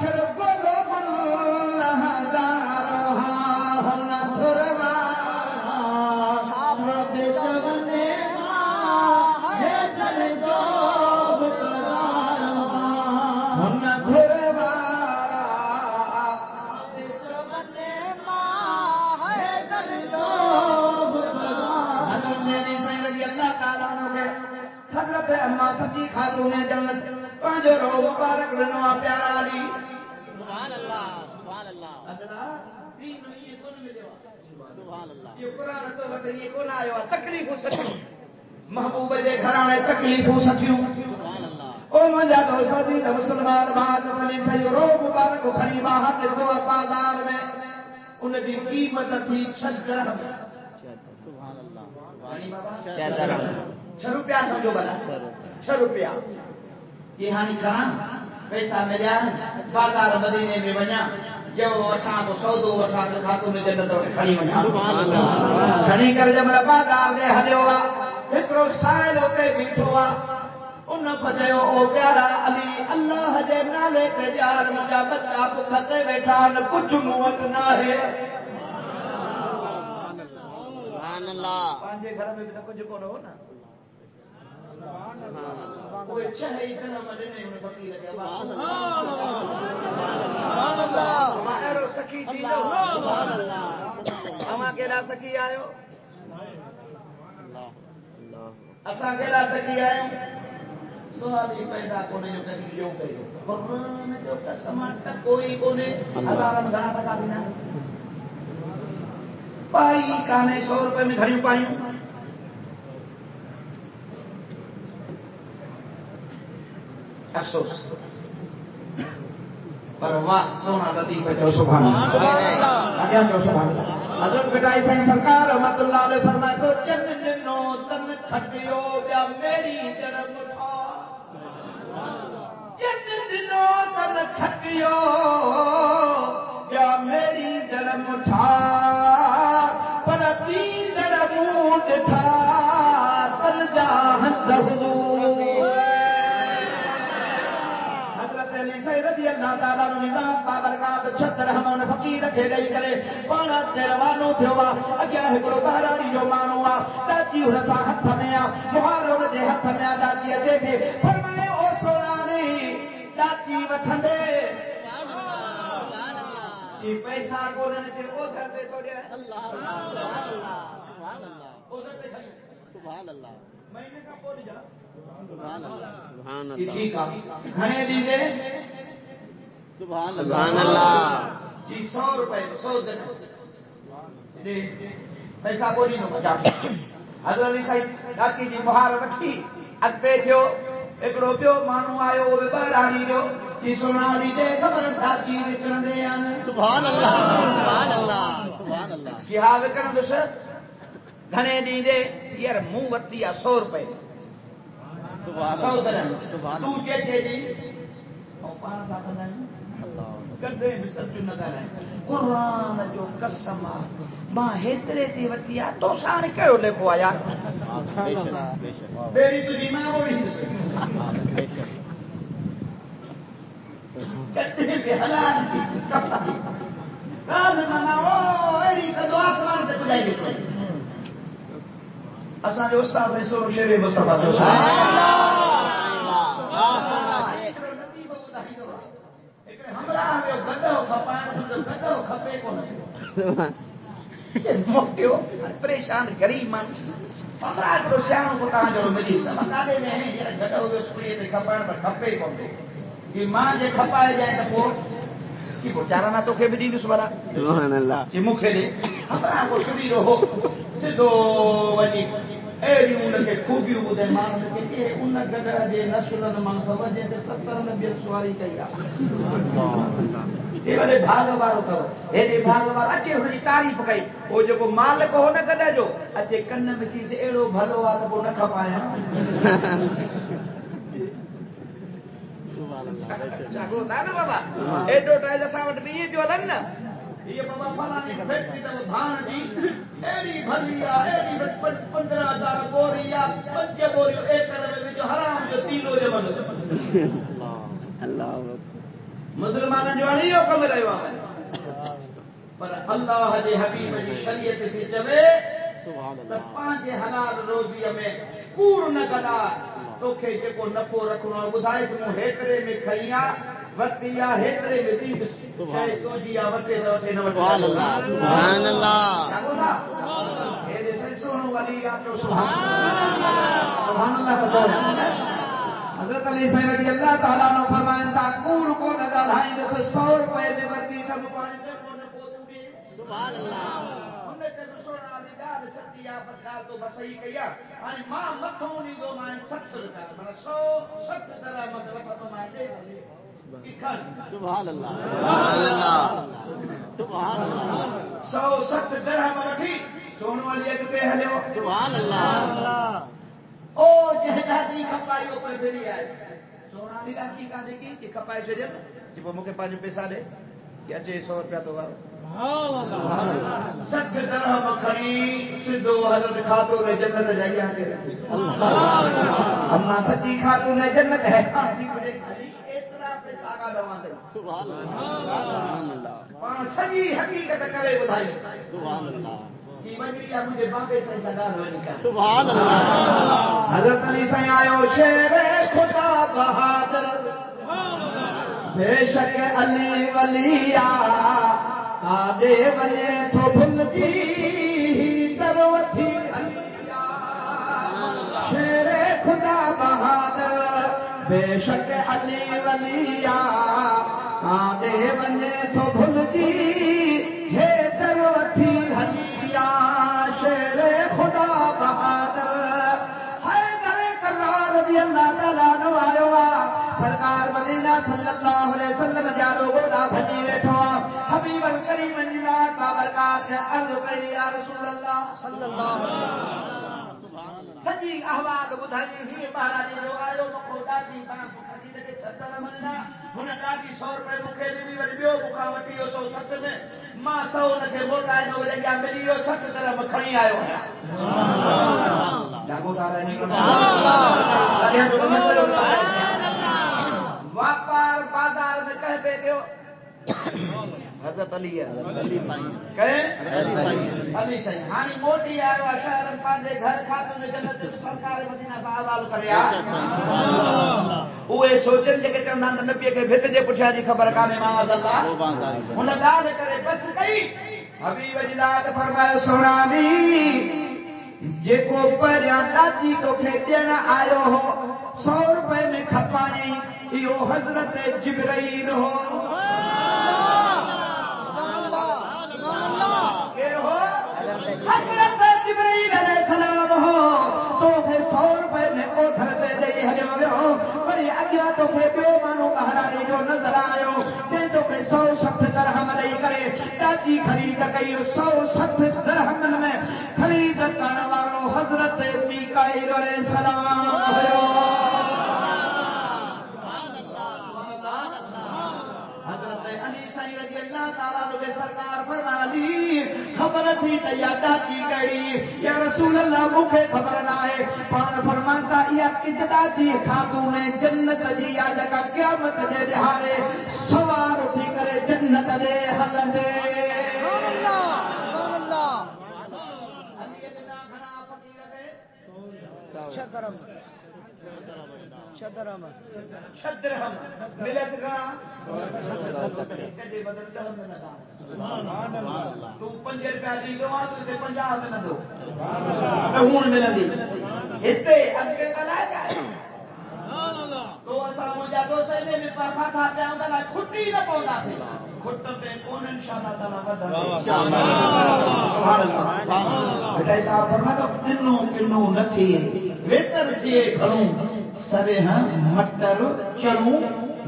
آخر بولو اللہ دارہا ہن تھروارا شاب چونے ماں ہے دل جو بتلارا ہن تھروارا شاب چونے ماں ہے دل جو بتلارا حضرت میری سائیں رضی اللہ تعالیٰ عنہ حضرت اما سچی خاتون جنت پانچو رو مبارک رنوا پیارا علی سبحان اللہ سبحان اللہ سبحان اللہ یہ قرآن تو بتے یہ کون آیا تکلیف سچیوں محبوب دے گھرانے تکلیف سچیوں سبحان اللہ او منجا تو سادی مسلمان بات علی سی رو مبارک کھڑی باہر دو بازار میں ان کی قیمت تھی 6 درہم سبحان اللہ کیا درہم 6 روپیہ سمجھو بلا 6 روپیہ یہ ہانی کہاں پیسہ ملیا بازار مدینے میں ونیا جو وٹھا تو سودو وٹھا تو خاتون جنت کھڑی ونیا سبحان اللہ کھڑی کر جب بازار میں ہلیو ہکڑو سائل ہوتے بیٹھو ان فجو او پیارا علی اللہ جے نالے تے یار مجا بچہ بکھتے بیٹھا نہ کچھ موت نہ ہے سبحان اللہ پانچے گھر میں بھی تو کچھ کون ہو نا کوئی چہے اتنا مدینے میں فقیر ہے سبحان اللہ ماہر سکی جی سبحان اللہ ہم کیڑا سکی آیو اللہ اساں کیڑا سکی آیو سوال ہی پیدا کونے جو کہیں جو کہو قرآن جو قسم تک کوئی کونے ہزارن گھنا تکا بنا پائی کانے 100 روپے میں گھڑیوں پائیوں افسوس پر واہ سونا لطیف ہے جو سبحان اللہ آگیا جو سبحان اللہ حضرت بٹائی سائیں سرکار رحمت اللہ علیہ فرمائے تو جن جنوں تن کھٹیو بیا میری جنم اٹھا جن جنوں تن کھٹیو بیا میری جنم اٹھا پر پی جنم اٹھا تن جاہن حضور رضی اللہ تعالیٰ نے نظام بابرکات 76 ہمون فقیر رکھے گئی کرے پانا تیروانو تھیوا اگیا ہکڑو بہرانی جو مانو چاچی ہرسا ہتھ میں مہارو دے ہتھ میں چاچی اچے تھے فرمائے او سولانی چاچی وٹھندے جی پیسہ کو نے تے او گھر دے تو دے اللہ سبحان اللہ او گھر دے کھائی سبحان اللہ مہینے کا پوری جا سبحان اللہ سبحان جی اللہ ٹھیک ہے کھانے دی دے سبحان اللہ جی 100 روپے 100 دے پیسہ بولی نو بچا حضرت علی صاحب ڈاکی جی مہار رکھی اگتے جو ایکڑو پیو مانو آیو وہ باہر آنی جو جی سونالی دے خبر ڈاکی وکن دے آن سبحان اللہ سبحان اللہ سبحان اللہ جی ہاں وکن دوس گھنے دی دے یار منہ وتی 100 روپے سبحان 100 اللہ درہم سبحان تو کہتے جی او پان سا بندن کدے بھی سچو نہ ڳالهائي قرآن جو قسم ماں هيتري تي وتي تو سان کيو لکو آیا میری تو ماں وہی کدے بھی حلال تھی راز منا او اڑی کدو آسمان تے بجائی لکو اسان جو استاد سو شیر مصطفی جو پریشان غریب مانو ہمارا سیاح کو کہاں جو ملی سمجھانے میں ہے یہ گھٹو اسپری تے کھپائن پر کھپے کون دے کہ ماں جے کھپائے جائے تو وہ کہ بیچارہ نہ تو کے بھی دیس برا سبحان اللہ کہ مکھے دے ہمارا کو سبھی رہو سدو وجی ایڑی ان کے خوبیوں بدے مان کے ان گدرا دے نسلن مان وجے تے 70 نبی سواری کیا یہ والے بھاگ وارو کرو اے بھاگ وار اچے ہوئی تعریف کئی او جو مالک ہو نہ کدا جو اچے کن میں چیز ایڑو بھلو وار کو نہ کھپایا سبحان اللہ جاگو نا بابا ایڈو ٹائل اسا وٹ بھی جو ہلن نا یہ بابا فلانی فیکٹری تے بھان جی ایڑی بھلیا ایڑی 15,000 بوریا 5 بوریو ایکڑ میں جو حرام جو تینو جو بند اللہ مسلمان جو نہیں حکم رہو پر اللہ جے حبیب جی شریعت سے چوے تو پانچ حلال روزی میں کوڑ نہ گلا توکھے جکو نفو رکھنو ٻڌائي سمو هيتري ۾ کھيا وتيا هيتري ۾ دي شاي تو جيا وٹے وٹے نہ وٹے سبحان اللہ سبحان اللہ اے دے سنو علی جو سبحان اللہ حضرت علی صاحب رضی اللہ تعالی عنہ فرمائیں تا کوڑ کو نہ ڳالهائين جو 100 روپے میں ورتي سب پاڻي کو نہ پوتي سبحان اللہ ہن تے سونا علی گال ستیا بسال تو بسئی کیا ہن ماں مٿوں ني دو ماں 70 کا مطلب 170 طرح مطلب تو ماں دے سبحان اللہ سبحان اللہ سبحان اللہ 170 درہم وٹھی سونو علی اگتے ہلیو سبحان اللہ او جہدادی کھپائیو پر بھری آئے سونا دی لاچی کا دیکھی کہ کھپائی سے دے کہ وہ مکے 5 پیسہ دے کہ اچھے 100 روپیہ تو وارو 60 درہم کھڑی سدھو حضرت خاتون جنت جائی آ کے اما سچی خاتون جنت ہے اتنا پیسہ کا دوان دے سبحان اللہ پان سجی حقیقت کرے بدھائی سبحان اللہ جیون کیا مجھے باقی سے سگان ہونے کا سبحان اللہ حضرت علی سے آئے شیر خدا بہادر بے شک علی ولیہ آدے بنے تو بھل جی دروتھی علیہ شیر خدا بہادر بے شک علی ولیہ آدے بنے تو بھل جی ہے دروتھی علیہ شیر خدا بہادر حیدر کرار رضی اللہ تعالیٰ عنہ آئے سرکار مدینہ صلی اللہ علیہ وسلم جارو گودا بھجی بیٹھو حبیب الکریم اللہ بابرکات عرض کری یا رسول اللہ صلی اللہ علیہ وسلم سجی احوال بدھائی ہی مہاراجی جو آئے مکھو ڈاٹی کام کھڑی لگے چھتر مننا ہن ڈاٹی 100 روپے مکھے دی وری بیو مکھا وٹی 170 میں ماں 100 نکے موٹائے نو لے گیا ملیو 60 طرح کھڑی آیو سبحان اللہ جاگو تارا نہیں سبحان اللہ واپار بازار میں کہتے دیو حضرت علی علی صحیح ہانی موٹی آئے شہر پانچے گھر کھاتوں میں جنت سرکار مدینہ بازار کریا اوے سوچن جے کہ چندان نبی کے بھت جے پٹھیا جی خبر کانے معاذ اللہ ان داد کرے بس کئی حبیب اجلاد فرمائے سونا دی جے کو پریا ڈاچی کو کھیتین آئے ہو 100 روپے میں کھپائی یہ حضرت جبرائیل ہو حضرت جبرائیل علیہ السلام ہو تو پھر 100 روپے میں اوتھر دے دئی ہلے ہو بڑی اگیا تو پھر بیو مانو مہاراجی جو نظر آئے تے تو پھر 160 درہم دئی کرے ڈاچی خرید کئی 160 درہم میں خرید کرنے والو حضرت میکائیل علیہ السلام ہو سرکار فرمانی خبر تھی تیادہ کی گئی یا رسول اللہ مکھے خبر نہ ہے پان فرمانتا یا کجدا جی خاتون جنت جی یا جگہ قیامت جے دہارے سوار اٹھی کرے جنت دے حل دے شدرہم ملت گنا کدے بدل دہم نہ سبحان اللہ تو 5 روپے دی دو تے 50 میں نہ دو ہن ملندی اتے اگے کلا جائے سبحان اللہ تو اسا مجا 200 میں پرفا کھا پیا ہوندا نا کھٹی نہ پوندا سی کھٹ پہ کون انشاءاللہ تعالی ودا سبحان اللہ بیٹا صاحب فرما تو کنو نتھی ویتر تھی کھڑوں سرے ہاں مٹر چڑوں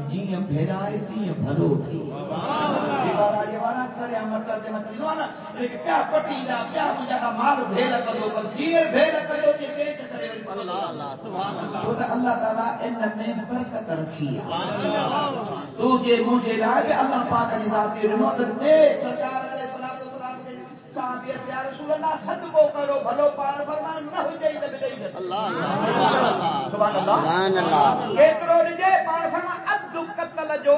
جی بھیرائے تی بھلو تھی دیوارا سرے ہاں مٹر تے مچھی نو نا لیکن کیا پٹی دا کیا مجھا کا مال بھیل کرو پر جیر بھیل کرو جی پیچ کرے اللہ اللہ سبحان اللہ تو اللہ تعالی ان میں برکت رکھی ہے تو جے مجھے لائے اللہ پاک نے ذاتی رحمت دے سرکار علیہ الصلوۃ والسلام کے صحابیت یا رسول اللہ صدقو کرو بھلو پار فرمان نہ ہو جائے دے اللہ سبحان اللہ سبحان اللہ کیترو دے پار فرمان اد قتل جو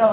10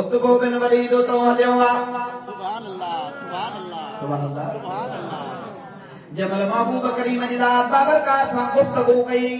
اتبو بن ولید تو ہلیو سبحان اللہ سبحان اللہ سبحان اللہ سبحان اللہ جمل محبوب کریم جی ذات بابرکات سان گفتگو کئی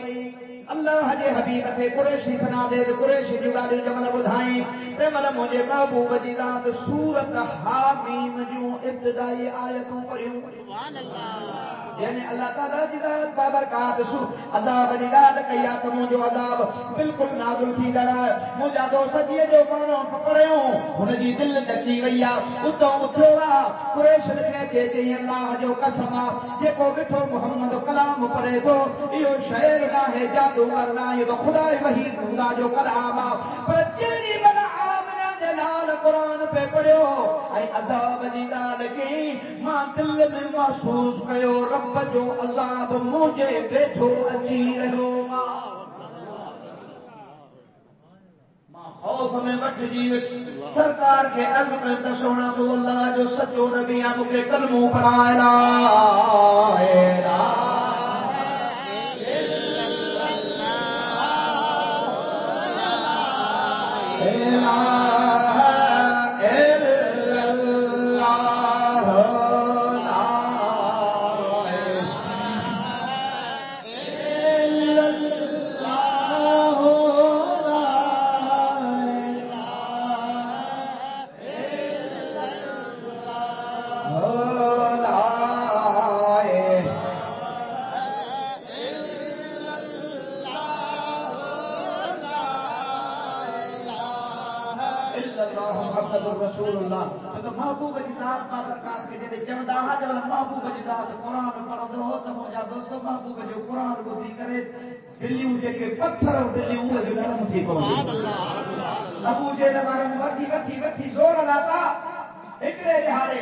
اللہ جے حبیب تے قریشی سنا دے قریشی جو ڳالھيون جمل ٻڌائیں تے مل مجھے محبوب جی ذات سورت حامیم جو ابتدائی آیتوں پڑھیوں سبحان اللہ یعنی اللہ تعالیٰ جی ذات بابرکات سو عذاب جی ذات کیا تو مجھو عذاب بالکل نازل تھی ڈرا مجھا دوست جی جو پانو پکڑیوں ہن جی دل ڈکی ویا اتو اٿوا قریش لکھے چي اللہ جو قسم جيڪو ڏٺو محمد کلام پڑھے تو اهو شعر ناهي جادوگر ناهي تو خدا وحید خدا جو کلام پر جيڙي بنا آمنا دے نال قرآن پہ پڑھيو ۽ عذاب جي ڳالهه کي مان دل ۾ محسوس ڪيو رب جو عذاب مجھے ويٺو اچي رهيو خوف میں وٹ جی سرکار کے عرض میں سونا تو اللہ جو سچو نبی ہے مجھے کلمو پڑھائے لا الہ رسول اللہ تو محبوب جی ذات بابرکات کے جڑے چوندا ہا جو محبوب جی ذات قرآن پڑھندو ہو تو مجھا دوست محبوب جو قرآن ٻڌي کرے دلیوں جيڪي پٿر دلیوں جو نرم ٿي پوندي ابو جي بارے میں وٺي زور لاتا هڪڙي رهاري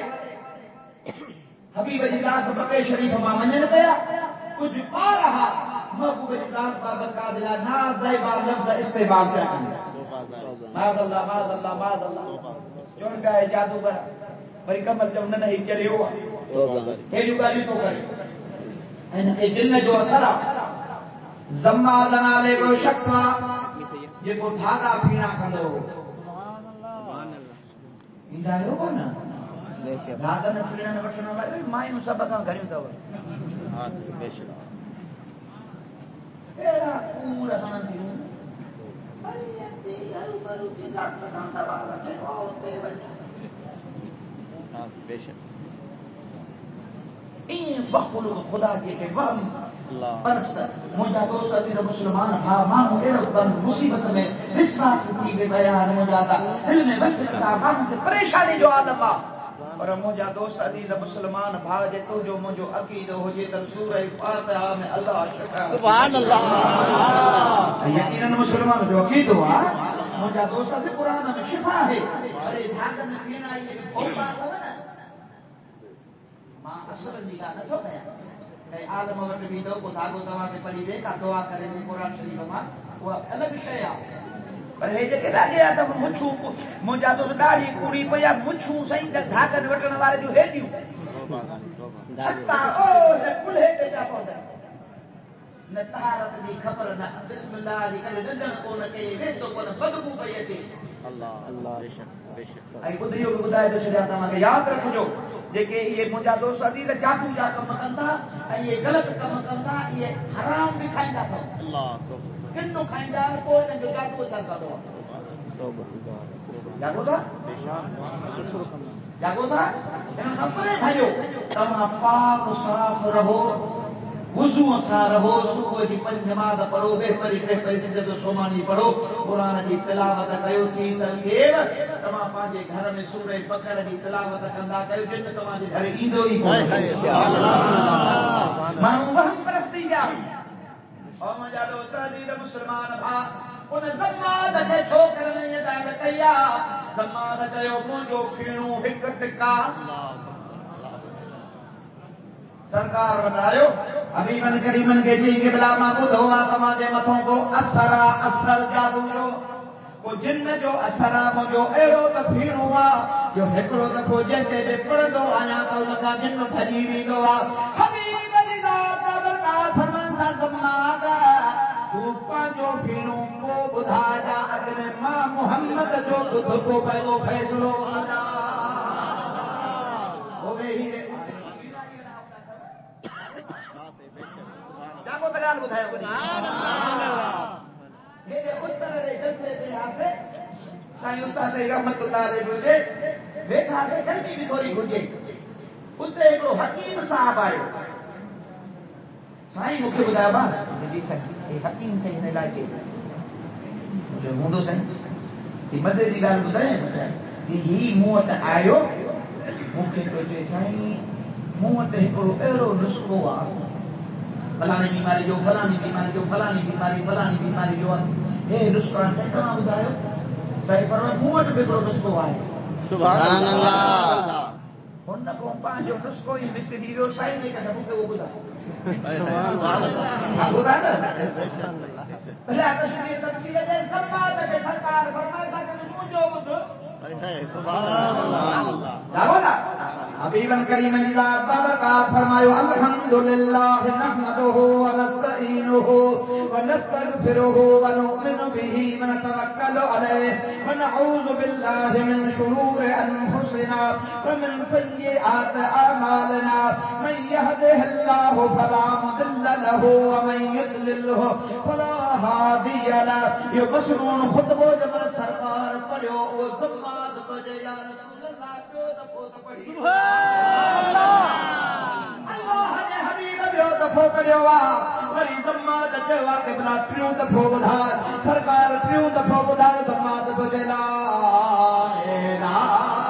حبيب جي ذات بقي شریف ما منن پيا کچھ پا رہا محبوب جی ذات بابرکات لا نازائبا لفظ استعمال کیا کرنا معاذ اللہ معاذ اللہ معاذ اللہ چون کا ہے جادوگر وری کمل جو نہ ہی چلیو ہے جو گالی تو کرے ان کے جن جو اثر زماد نالے کو شخص یہ کو دھاگا پینا کندو سبحان اللہ اندا ہو نا دھاگا نہ پینا نہ وٹھنا وے مايو سب کا گھريو تو ہاں بے شک ايرا پورا ہن دیو بخلو خدا کے وہم پرست مجھا دوست عزیز مسلمان ہاں مانو اہڑو بن مصیبت میں وشواس تھی کے بیان ہو جاتا دل میں بس صاحب کے پریشانی جو عالم پر مجھا دوست عزیز مسلمان بھا جے تو جو مجھو عقیدہ ہو جے تر سورہ فاتحہ میں اللہ شفا سبحان اللہ یقیناً مسلمان جو عقیدہ ہوا مجھا دوست عزیز قرآن میں شفا ہے ارے دھاگا میں پینا یہ بہت ہو نا ماں اثر نگاہ نہ تو گیا عالم وٹ بھی دو کو دھاگو دوا کے پڑھی دے کا دعا کرے قرآن شریف میں وہ الگ شے ہے پر ہے کہ لگے تو مچھو مجھا تو داڑھی کوڑی پیا مچھو صحیح دھاگا وٹن والے جو ہے دیو ستا او کل ہے تے جا پوندا نہ طہارت دی خبر نہ بسم اللہ دی کرے دندن کو نہ کہ وے تو کو بدبو پئی اچي اللہ اللہ بے شک اي بدھيو بدھائے تو چلا تا کہ یاد رکھجو جيڪي یہ مجھا دوست عزيز جادو جا کم کندا ۽ یہ غلط کم کندا یہ حرام بھی کھائندا تھا اللہ کتو کھائندا کوئی نہ جادو چلتا تو جاگو تھا جاگو تھا خبر ہے بھائیو تم پاک صاف رہو وضو سا رہو صبح کی پنج نماز پڑھو بے پری سجد سومانی پڑھو قرآن کی تلاوت کیو تھی سنگیو تما پانجے گھر میں سورہ بقرہ کی تلاوت کندا کیو جن تما دے گھر ایندو ہی مانو وہم پرستی جا او مجا دوست عزیز مسلمان بھا ان زماد کے چھوکر نے یہ دال کیا زماد کیو مجھو کھینو ہک ٹکا سرکار بتاؤ حبیبن کریمن کے جی کے بلا معبود ہوا تمہارے متھوں کو اثر جادو جو کو جن جو اثر مجھو اہڑو تفیر ہوا جو ہکڑو دفو جنتے دے پڑھدو آیا تو لگا جن بھجی ویندو حبیب علی ذات برکات فرماندا زمادا تو پانجو پھینو کو بدھا جا اگنے ماں محمد رحمت جو بدھ کو پہلو فیصلو ہوے ہی جاگو تگال بدھایا سبحان اللہ میرے اتر رے جلسے پہ ہاسے سائیں استاد سے رحمت اللہ علیہ بولے بیٹھا کے گرمی بھی تھوڑی گھرجے اتنے ایک حکیم صاحب آئے سائیں مکھے بدھایا با جی سائیں حکیم تھے ہن علاقے جو ہوندو سائیں تی مزے دی گال بدھائے تی ہی موت آیو مکھے تو چے سائیں موت ہکڑو اہڑو نسخو آ فلانی بیماری جو فلانی بیماری جو فلانی بیماری جو ہے نسخان سائیں کہاں بدھایا سائیں پر موت ہکڑو نسخو آئے سبحان اللہ ہن کو پانچو نسخو ہی مسری جو سائیں نے کہا مکھے وہ بدھایا سبحان اللہ بھلا تشریح تفصیل دے فرماتا کہ سرکار فرماتا کہ مجھو بدھو سبحان اللہ جاؤ نا حبیباً کریم اللہ برکات فرمایو الحمدللہ نحمدہ ونستعینہ ونستغفرہ ونؤمن بہ ونتوکل علیہ ونعوذ باللہ من شرور انفسنا ومن سیئات اعمالنا من یہدہ اللہ فلا مضل لہ ومن یضللہ فلا ہادی لہ یہ مسنون خطبہ جب سرکار پڑھو وہ زماد بجے یا رسول اللہ پیو دفو پڑھی اللہ نے حبیب پیو دفو کریوا وری زماد چوا قبلہ پیو دفو بدھا سرکار پیو دفو بدھا زماد بجے لا الہ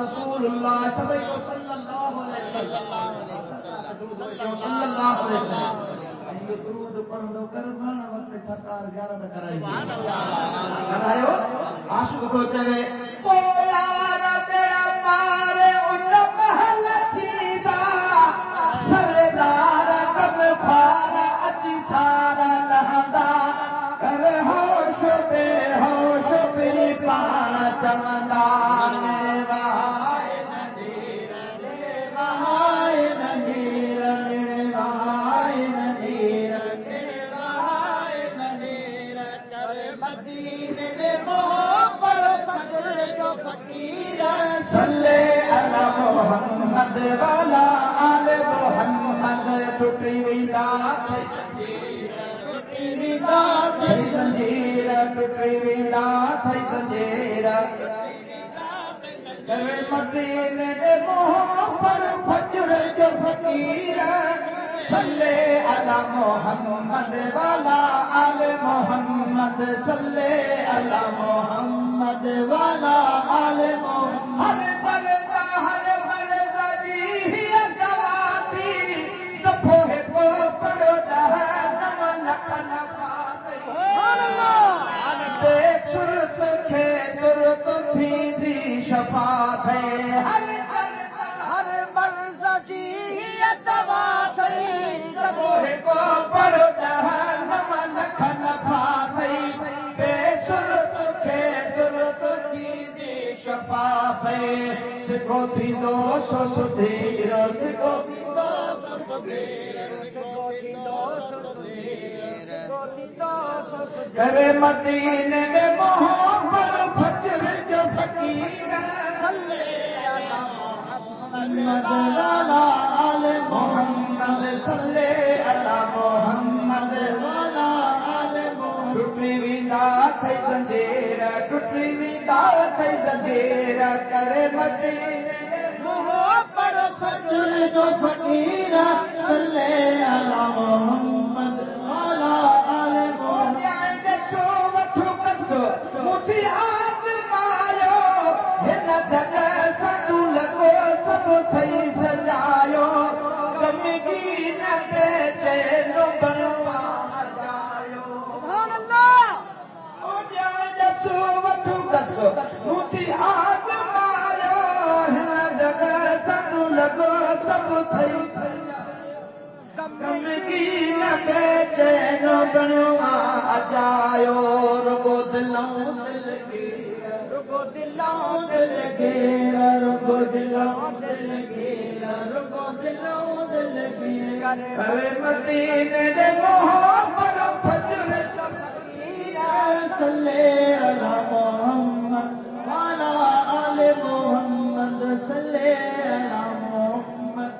رسول اللہ صلی اللہ علیہ وسلم درود پڑھو کربان وقت سرکار زیارت کرائیو عاشق کو چلے او یار تیرا پارے ان محل تھیدا سردار کب پھار اچھی سارا لہندا کر ہوش بے ہوش پری پان چمدا محمد والا آل محمد ٹوٹی ویلا تھئی زنجیر ٹوٹی ویلا تھئی زنجیر مدینے دے منہ پر فجر جو فقیر صلی علی محمد والا آل محمد صلی علی محمد والا آل محمد شفاعت ہے ہر مرض کی دوا تھی سبوہ کو پڑھو جہنم لکھن پھاسی بے صورت کے ضرورت کی شفاعت ہے سکھو تھی دو سو سدھیر سکھو تھی دو سو سدھیر کرے مدینے میں محمد فجر جو فقیر محمد والا آل محمد صلی علی محمد والا آل محمد ٹوٹی ویندا تھئی زنجیر ٹوٹی ویندا تھئی زنجیر کرے مدینے محمد فجر جو فقیر صلی علی محمد والا آل محمد سو وٹھو کسو مٹھی ہاتھ مايو ہن جگہ سٹو لگو سب تھئی سجايو غم کی نہ تے نو بنوا جايو سبحان اللہ او جان سو وٹھو کسو مٹھی ہاتھ مايو ہن جگہ سٹو لگو سب غمگین بے چین بنوا اجایو رگو دلوں دل گیر رگو دلوں دل گیر رگو دلوں دل گیر رگو دلوں دل گیر کرے مدینے دے محمد فجر تقدیر صلی علی محمد وعلی آل محمد صلی علی محمد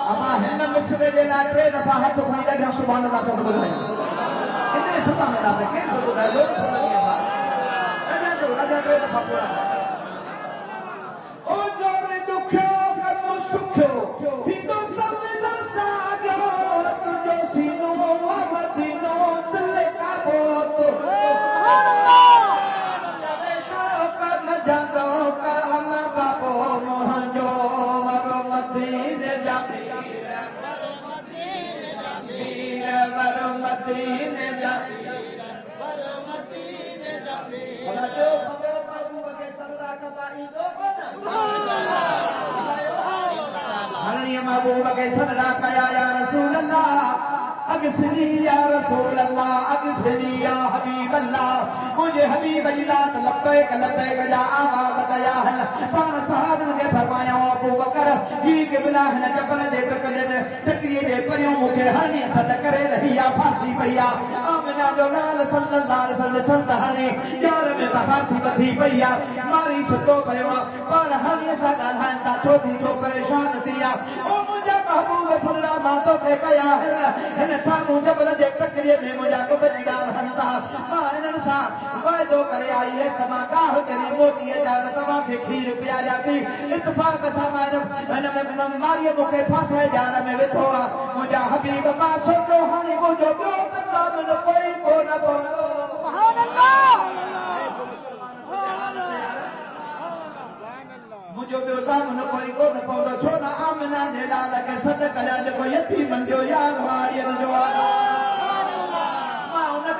اما ہن مصر دے نال ٹے دفعہ ہاتھ کھڑی لگا سبحان اللہ تو بدلے اتنے سبحان اللہ تے کہ خدا لوگ سن لگے بات راجا ٹے دفعہ پورا او جور دکھو کرو سکھو تھیندو سب لسا جو تجو سینو مدینو دل کا بوت سبحان اللہ شوق مجدو کام باپو مہنجو ور مدینے جاتی مدینے جاتی محبوب کے صدقہ کیا یا رسول اللہ اغثنی یا رسول اللہ اغثنی یا حبیب اللہ مجھے حبیب اجلات لبیک لبیک یا آواز یا حل پان صحابہ نے فرمایا ابو بکر جی کے بلا نہ جبل دے پکڑے تکریے دے پریوں کے ہنی صد کرے رہی یا پھانسی پیا آمنہ جو لال صلی اللہ علیہ وسلم سنتہنے یار میں پھانسی بدھی پیا ماری ستو پیا پر ہنی سا گالھان تا چھوٹی تو پریشان تھیا او مجھے محبوب صلی اللہ ماتوں تے کیا ہے ان سامو جبل دے تکریے میں مجھے کو بچگار ہنتا ان انسان وعدو کرے آئی ہے سما گاہ کری موٹی اجازت تمام کے کھیر پیا جاتی اتفاق سامان میں ماری مکے پھاسے جانا میں وٹھوا مجھے حبیب ما سوچو ہنی مجھے جو تکام نہ کوئی کو نہ بولو سبحان اللہ مجھے جو سامنے کوئی کو نہ پوندو چھونا آمنہ دے لالا کے صدق کلا جو یتیم جو یار واری جو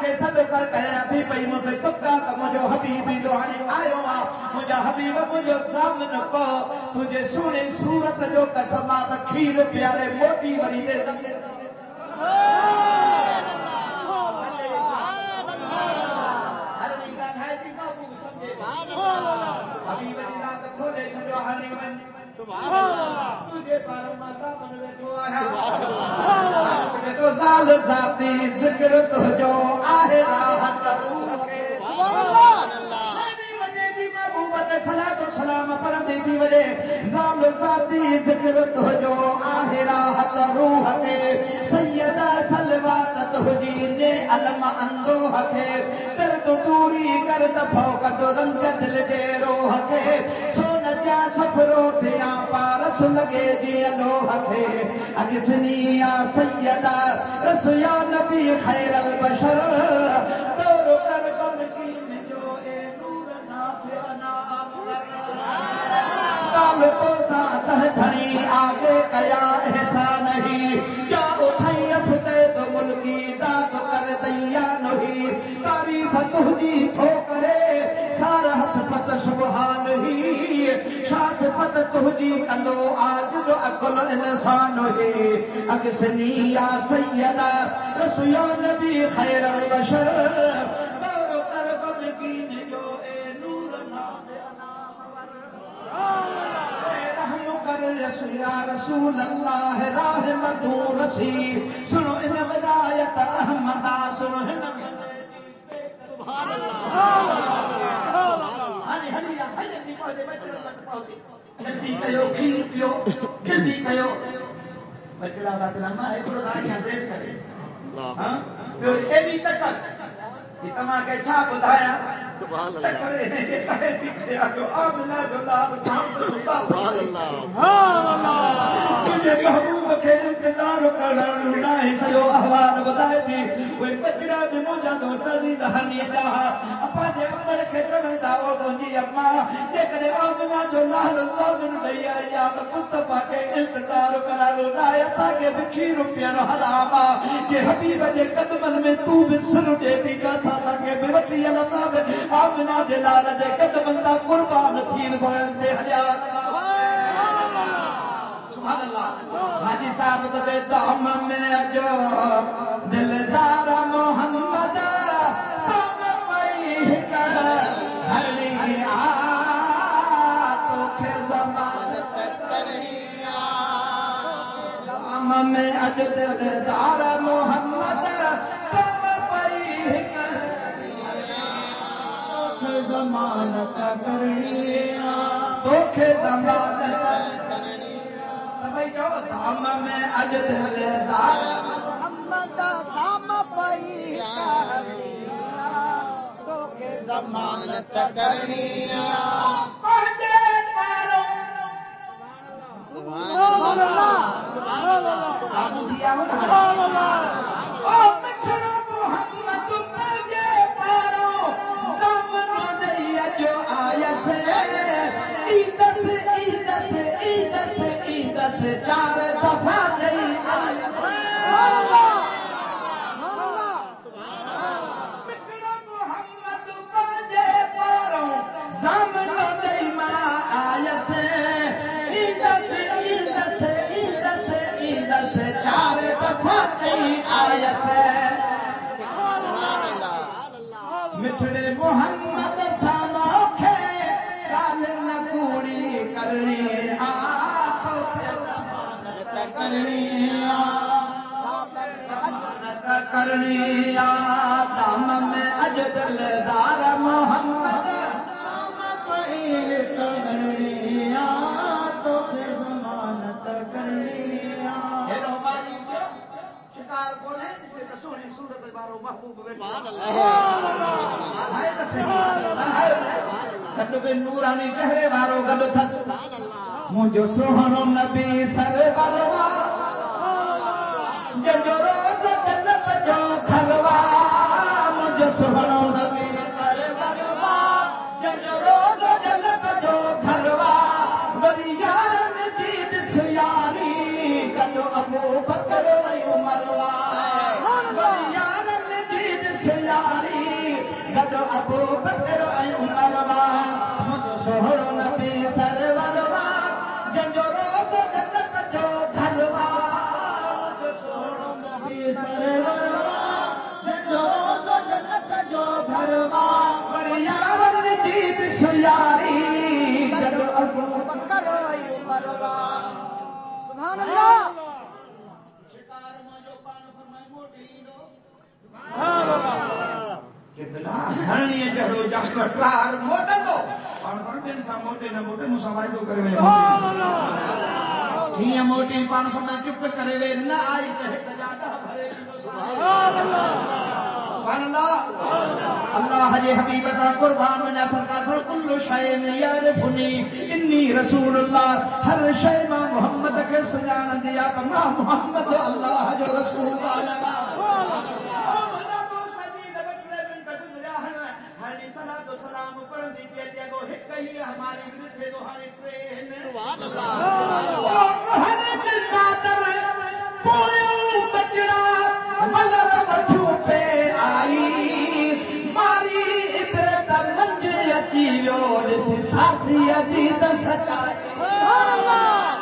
کے صدر کر کہا بھی بھئی مجھے پکا کہ مجھے حبیبی دعانے آئے ہوا مجھے حبیب مجھے سامنے کو تجھے سونے صورت جو قسمات کھیر پیارے موٹی وری دے سکتے ہر نگاہ ہے جی محبوب سمجھے حبیب اللہ کا کھولے چھو ہر نگاہ سبحان اللہ تجھے پارو ماتا منوے تو آیا تجھے تو زال ذاتی ذکر تو جو آہے راحت روح کے سبحان اللہ نبی وجہ دی محبوبت صلاة و سلام پر دی وجہ زال ذاتی ذکر تو جو آہے راحت روح کے سیدہ سلوات تو جینے علم اندوہ کے درد دوری کرد فوقت رنگ دل دے روح کے جا سفرو دیا پارس لگے جی لوح کے اغثنی یا سیدہ رسو یا نبی خیر البشر دور کر غمگین جو اے نور نافع نامور کال تو ساتھ دھنی آگے کیا احسان نہیں کیا اٹھائی افتے تو ملکی داد کر دیا نہیں تعریف تہجی تھو کرے سارا حسبت سبحان ہی شاس پت تہجی کندو آج جو اکل انسان ہوئی اغثنی یا سیدہ رسو یا نبی خیر البشر دور کر غمگین جو اے نور نافع نامور رحم کر یا رسول اللہ راہ مدھو رسی سنو ان ولایت احمدہ سنو ان سبحان اللہ جلدی کہو کھیر پیو جلدی کہو بچڑا بچڑا ماں ایک روزانیاں دیر کرے ہاں پھر اے بھی تک یہ تمہاں کے چھا بتایا سبحان اللہ آمنہ جو لال سبحان اللہ تجھے محبوب کے انتظار کرنا نہیں سیو احوال بتائے تھی وہ بچڑا بھی موجہ دوستا دی دہنی جاہا اپا جے اندر کے چڑھتا وہ گونجی اما جے کرے آمنہ جو لال سوزن دیا یا تو مصطفیٰ کے انتظار کرنا نہیں تاکہ بکھی روپیہ نو حراما کہ حبیب جے قدمن میں تو بھی سر دیتی کا ساتھا کہ بوٹی اللہ صاحب آمنہ جلال جے قدمن دا قربان تھین بھائن دے حیات حاجی صاحب دے دام میں جو دلدار محمد سب پئی کر ہری تو کے ضمانت کرنی دام میں اج دلدار محمد سب پئی کر ضمانت کرنی توکھے ضمانت دام میں اج دلدار محمد دام پئی توکھے ضمانت کرنی چار دفعہ گئی محمد پاجے پاروں سامنے گئی ماں آیت عزت عزت عزت عزت چار دفعہ گئی آیت مٹھڑے محمد ساموکھے کال نکوڑی کرنی کرنی دام میں اج دلدار محمد پئی کرنی تو ضمانت کرنی شکار کون ہے جسے رسول صورت بارو محبوب گڈ پہ نورانی چہرے بارو گڈ تھس مجھو سوہنو نبی سرور جو روز جنت جو کھلوا مجھو سوہنو نبی سرور جو روز جنت جو کھلوا وری یار میں جیت سیاری کدو ابو بکر عمروا وری یار میں جیت سیاری کدو ابو بکر عمروا مجھو سوہنو نبی سرور موٹی پان سمے چپ کرے وے نہ آئی اللہ جی حبیب کا قربان وجا سرکار پر کل شے یعرفنی انی رسول اللہ ہر شے ما محمد کے سجان دیا کما محمد اللہ جو رسول اللہ سلام پر دی تے گو ایک ہی ہماری سے دوہاری ٹرین سبحان اللہ ہر دل قادر پویو بچڑا ملر وٹھو پہ آئی ماری عبرت منج اچی ویو ساسی عجیب سچائی سبحان اللہ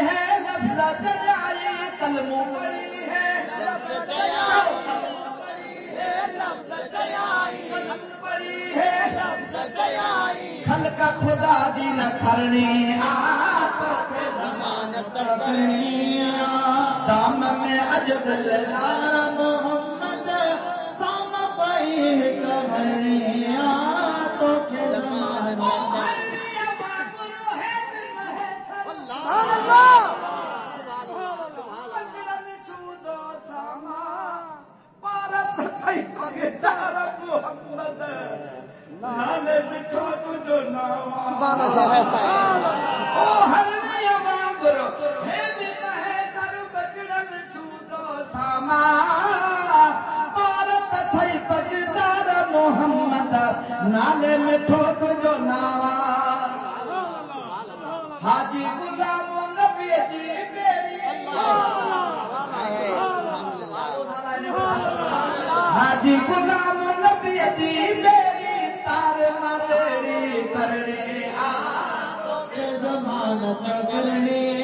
ہے لفظ جائی کلموں پڑھی ہے لفظ جائی خلق خدا دی نہ کرنی ضمانت کرنی دام میں اج دلدار محمد سام پئی کرنی تو کے ضمانت نالے بٹھو تجھو ناوا او ہرنی مانگرو ہے دل ہے کر بچڑن سودو ساما پارت تھئی پجدار محمد نالے مٹھو تجھو ناوا حاجی غلام نبی جی میری حاجی غلام نبی جی میری ضمانت کرنی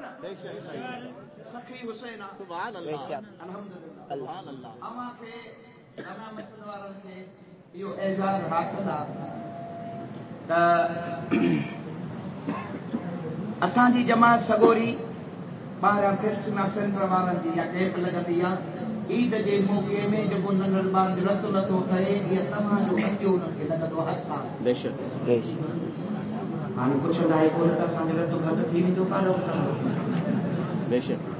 نا سخی حسین سبحان اللہ الحمدللہ سبحان اللہ اما کے انا مسجد والن کے یہ اعزاز حاصل ہے اساں جی جماعت سگوری 12 کرسمس سینٹر والن جی یا کیمپ لگندی ہے عید کے موقع میں جو ننڈ بار رت نٿو ٿئي یہ تمام جو اچو ان کے لگندو هر سال بے شک ہاں کچھ لائے کو تا سان رت گھٹ تھی ویندو پالو بے شک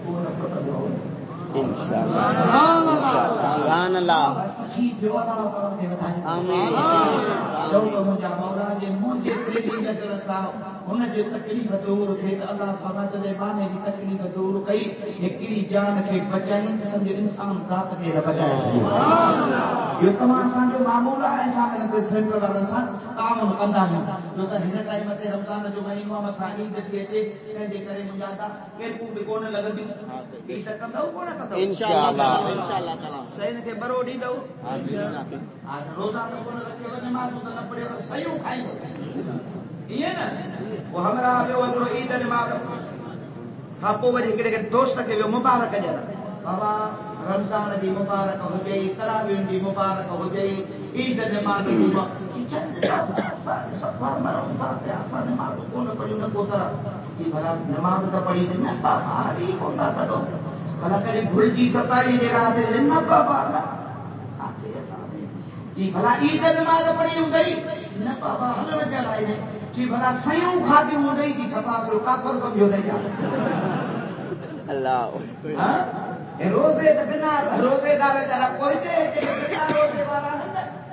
پورا پتہ انشاءاللہ سبحان اللہ سچی جو اللہ کرو کے بتائیں آمین جو تو مجھا مولا جے مجھے کلی نظر سا ان جو تکلیف دور تھے اللہ فرماتا ہے بانے کی تکلیف دور کئی ایکڑی جان کے بچائیں سمجھ انسان ذات کے بچائے یہ تمام سان جو معمول ہے ایسا کہ سینٹر والن سان تعاون کندا ہیں جو ته هن ٽائم تي رمضان جو مهينو ما ٿا عيد تي اچي ڪنهن جي ڪري مجھا تا ڪير کو به ڪون لڳنديون عيد ڪندو ڪون ڪندو انشاءاللہ تعالی سين کي برو ڏيندو آمين روزہ تو ڪون رکيو نماز تو نه پڙهيو سيون کائيندو یہ نا وہ ہمارا جو عيد نماز کھا پو وری هڪڙي دوست کي مبارک ڏيڻ بابا رمضان دی مبارک ہوجي تراويح دی مبارک ہوجي عيد نماز دی جی بھلا نماز تو پڑھی نہ بابا ہری کوتا سدو بھلا کرے بھول جی ستائی دے رہا تھے نہ بابا جی بھلا عید نماز پڑھی ہوں گئی نہ بابا ہل چلائے جی بھلا سیوں کھادی ہوں گئی جی چھپا سو کافر سمجھو دے جا اللہ روزے بنا روزے دار جرا کوئی دے کہ بنا روزے والا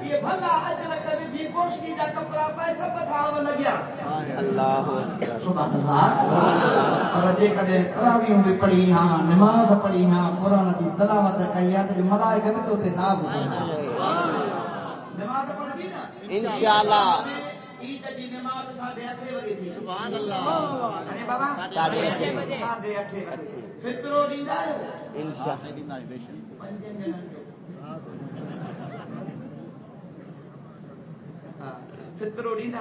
یہ بھلا اجر کبھی بھی گوشت کا کپڑا پیسہ بتاو لگیا اللہ سبحان اللہ اور جے کدے تراویح بھی پڑھی ہاں نماز پڑھی ہاں قرآن کی تلاوت کئی ہے تو ملائکہ تو تے ناز نماز پڑھی نا انشاءاللہ عید کی نماز 8:30 بجے تھی سبحان اللہ ارے بابا 8:30 بجے فطرو ڈیندا ہے انشاءاللہ بے شک فطرو ڈیندا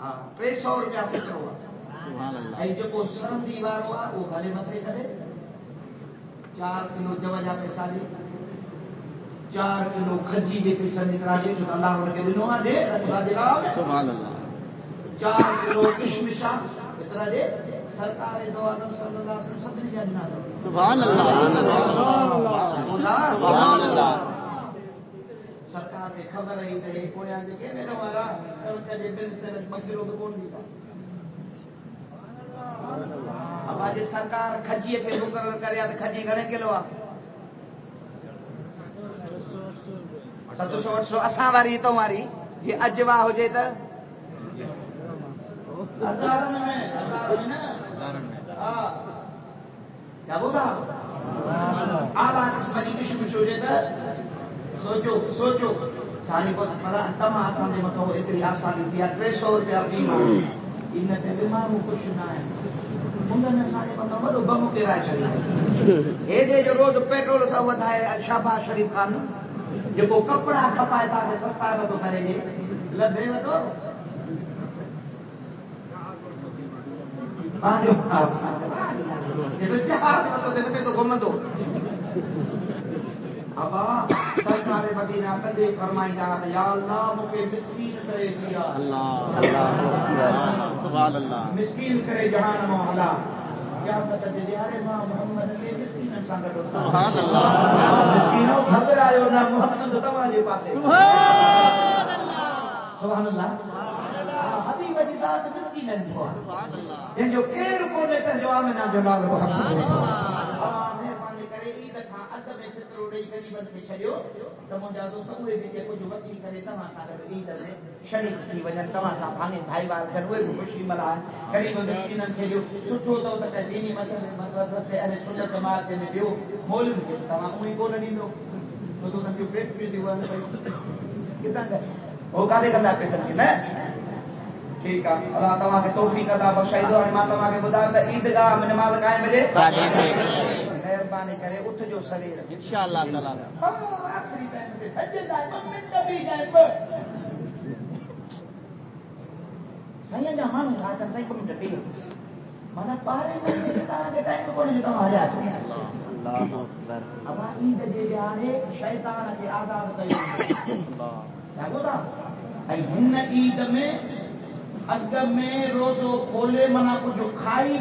ہاں 300 روپیا فطرو سبحان اللہ ای جو سرندی وارو ہے وہ بھلے مٿے کرے 4 کلو جو جا پیسہ دے 4 کلو کھجی دے پیسہ نکلا دے جو اللہ نے ڏنو ہے دے اللہ دے سبحان اللہ 4 کلو کشمشا اتنا دے سرکار دو عالم صلی اللہ علیہ وسلم سبھی جاننا سبحان اللہ سبحان اللہ سرکار نے خبر ہے تے کویا دے کہ میرا والا کل کے بن سے مکرو کو کون دیتا اب آج سرکار کھجی پہ مقرر کریا تے کھجی گھنے کلو آ 700-800 اساں واری تو ماری جی اجوا ہو جے تے ہزارن میں ہاں کیا بولا آلہ قسم کی کشمش ہو جائے سوچو ساری کو تمام آسان دے مطلب اتنی آسانی تھی 300 روپیہ بیمار ان تے بیمار کچھ نہ ہے انہوں نے سارے مطلب وڈو بم کرائے چلا اے دے جو روز پیٹرول کا ودھائے شہباز شریف خان جو کپڑا کپائے تا سستا تو کرے گے لبے وڈو آجو یہ تو جہاز تو دیکھتے تو گھومندو ابا سرکار مدینہ کدے فرمائیدا یا اللہ مکے مسکین کرے دیا اللہ سبحان اللہ مسکین کرے جہان مولا کیا پتہ دے یار ماں محمد علی مسکین سان گڈو سبحان اللہ مسکینو گھبرایو نہ محمد تمہارے پاسے سبحان اللہ سبحان اللہ حبیب جی ذات مسکین ہے سبحان اللہ یہ جو کیر کو نے تے جو امنا جو نال محمد مہربانی کرے عید تھا ادب فطر ڈئی غریبن کے چھڑیو تمو جا تو سب بھی کہ کچھ وچی کرے تما سا عید میں شریف کی وجہ تما سا بھائی بھائی وار جنوے خوشی ملا غریب مسکینن کے جو سٹو تو تک دینی مسئلے مطلب سے اہل سنت جماعت میں دیو مولوی کے تمام کوئی کو نہیں دو تو ان کے پیٹ پی دیوا کتنا وہ کارے کرنا پیسہ کی میں ٹھیک ہے اللہ تعالیٰ کے توفیق عطا بخشائے دو اور ماں تعالیٰ کے بتا تے عیدگاہ میں نماز قائم بجے مہربانی کرے اٹھ جو سویر انشاءاللہ تعالی آخری ٹائم تے حج جائے ممن نبی جائے پر سائیں جا مانو تھا چن سائیں کو منٹ پی مانا پارے میں کے ٹائم کو نہیں تو آ جاتے ہیں اللہ اکبر اب عید دے جانے شیطان کے آزاد کیو کیا ہوتا ائی ہن عید میں اگ میں روزو کھولے منا کچھ کھائی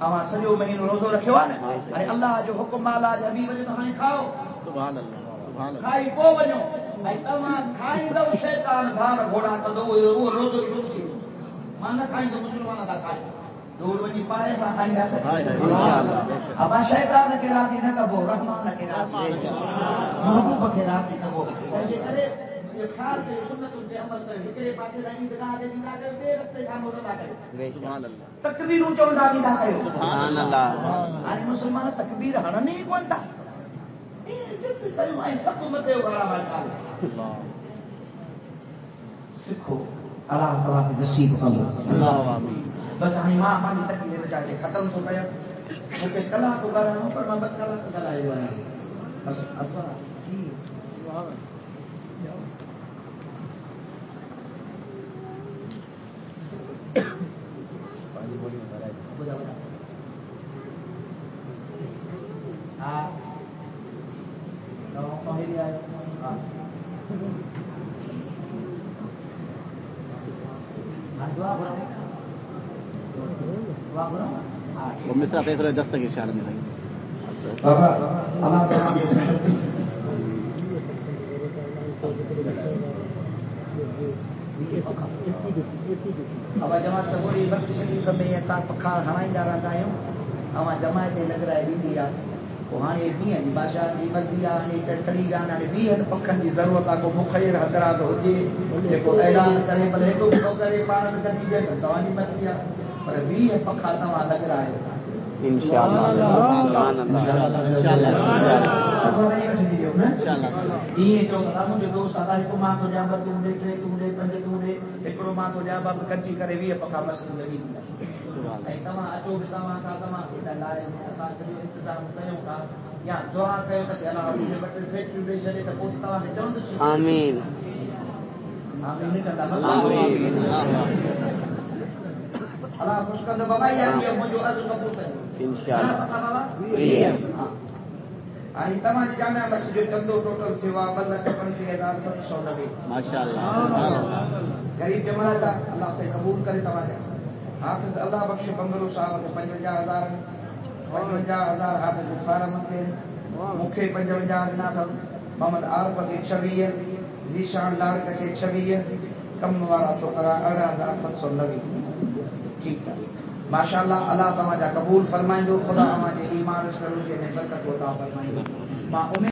اما سجو مہینو روزو رکھو ہے ارے اللہ جو حکم والا حبیب جو تمہیں کھاؤ سبحان اللہ کھائی کو ونو اي تما کھائی دو شیطان دھار گھوڑا کدو وہ روزو کی مان کھائی تو مسلمان دا کھائی دور ونی پارے سا کھائی دا سبحان اب شیطان کے راضی نہ کبو رحمان کے راضی محبوب کے راضی کبو ایسے کرے یہ خیال سے سنت پہ عمل کرے ہکڑے پاسے رہی بنا دے دینا کرے بے رستے کام ہوتا کرے سبحان اللہ تکبیروں چوندا دینا کرے سبحان اللہ آج مسلمان تکبیر ہڑنے ہی کون تھا جب بھی کروں آئے سب متے اگڑا ماتا سکھو اللہ تعالیٰ کی نصیب کرو اللہ آمین بس ہمیں ماں ہماری تکبیر بچا کے ختم تو گیا مجھے کلا تو کرا ہوں پر میں بد کلا تو کرا ہی ہوا بس اصلا وہ مصرا فیصلہ دس تک ارشاد میں بابا اللہ تعالیٰ اب جماعت سبوری بس شریف میں ایسا پکھا ہڑائیندہ رہتا ہے اما جماعت لگ رہا ہے بھی وہاں یہ بھی ہے بادشاہ کی مرضی ہے سڑی جانا بھی ہے پکھن کی ضرورت ہے کو مخیر حضرات ہوجے جيڪو اعلان کرے بھلے تو کرے پان کٹی دے توانی مرضی ہے پر بھی ہے پکھا تما لگ رہا ہے انشاءاللہ سبحان اللہ انشاءاللہ یہ جو مجھے دوست آتا ہے کو ماں تو جا بر تم دے پنج تم دے ایکڑو ماں تو جا بر کٹی کرے بھی پکھا مسجد لگی اي تما اچو تما کا تما کے لائے اسان جو انتظام کيو تھا یا دعا کيو ته الله دې بٽ فيڪٽري دے چلے ته پوت تما نے چوند سی آمين آمين کندا آمين اللہ خوش کندا بابا یا یہ مجھے عرض قبول کرے انشاءاللہ آئی تما جامع مسجد چندو ٹوٹل تھوا 2,35,790 ماشاءاللہ غریب جماعت اللہ سے قبول کرے تما حافظ اللہ بخش بنگلو صاحب 55,000 حافظ سارا مکے مکھے 55 ناخل محمد عارف کے 26 ذیشان لارک کے 26 کم والا چھوکرا 18,790 ٹھیک ہے ماشاءاللہ اللہ تمہارا قبول فرمائیں دو خدا ہمارے ایمان رسول کے برکت عطا فرمائیں دو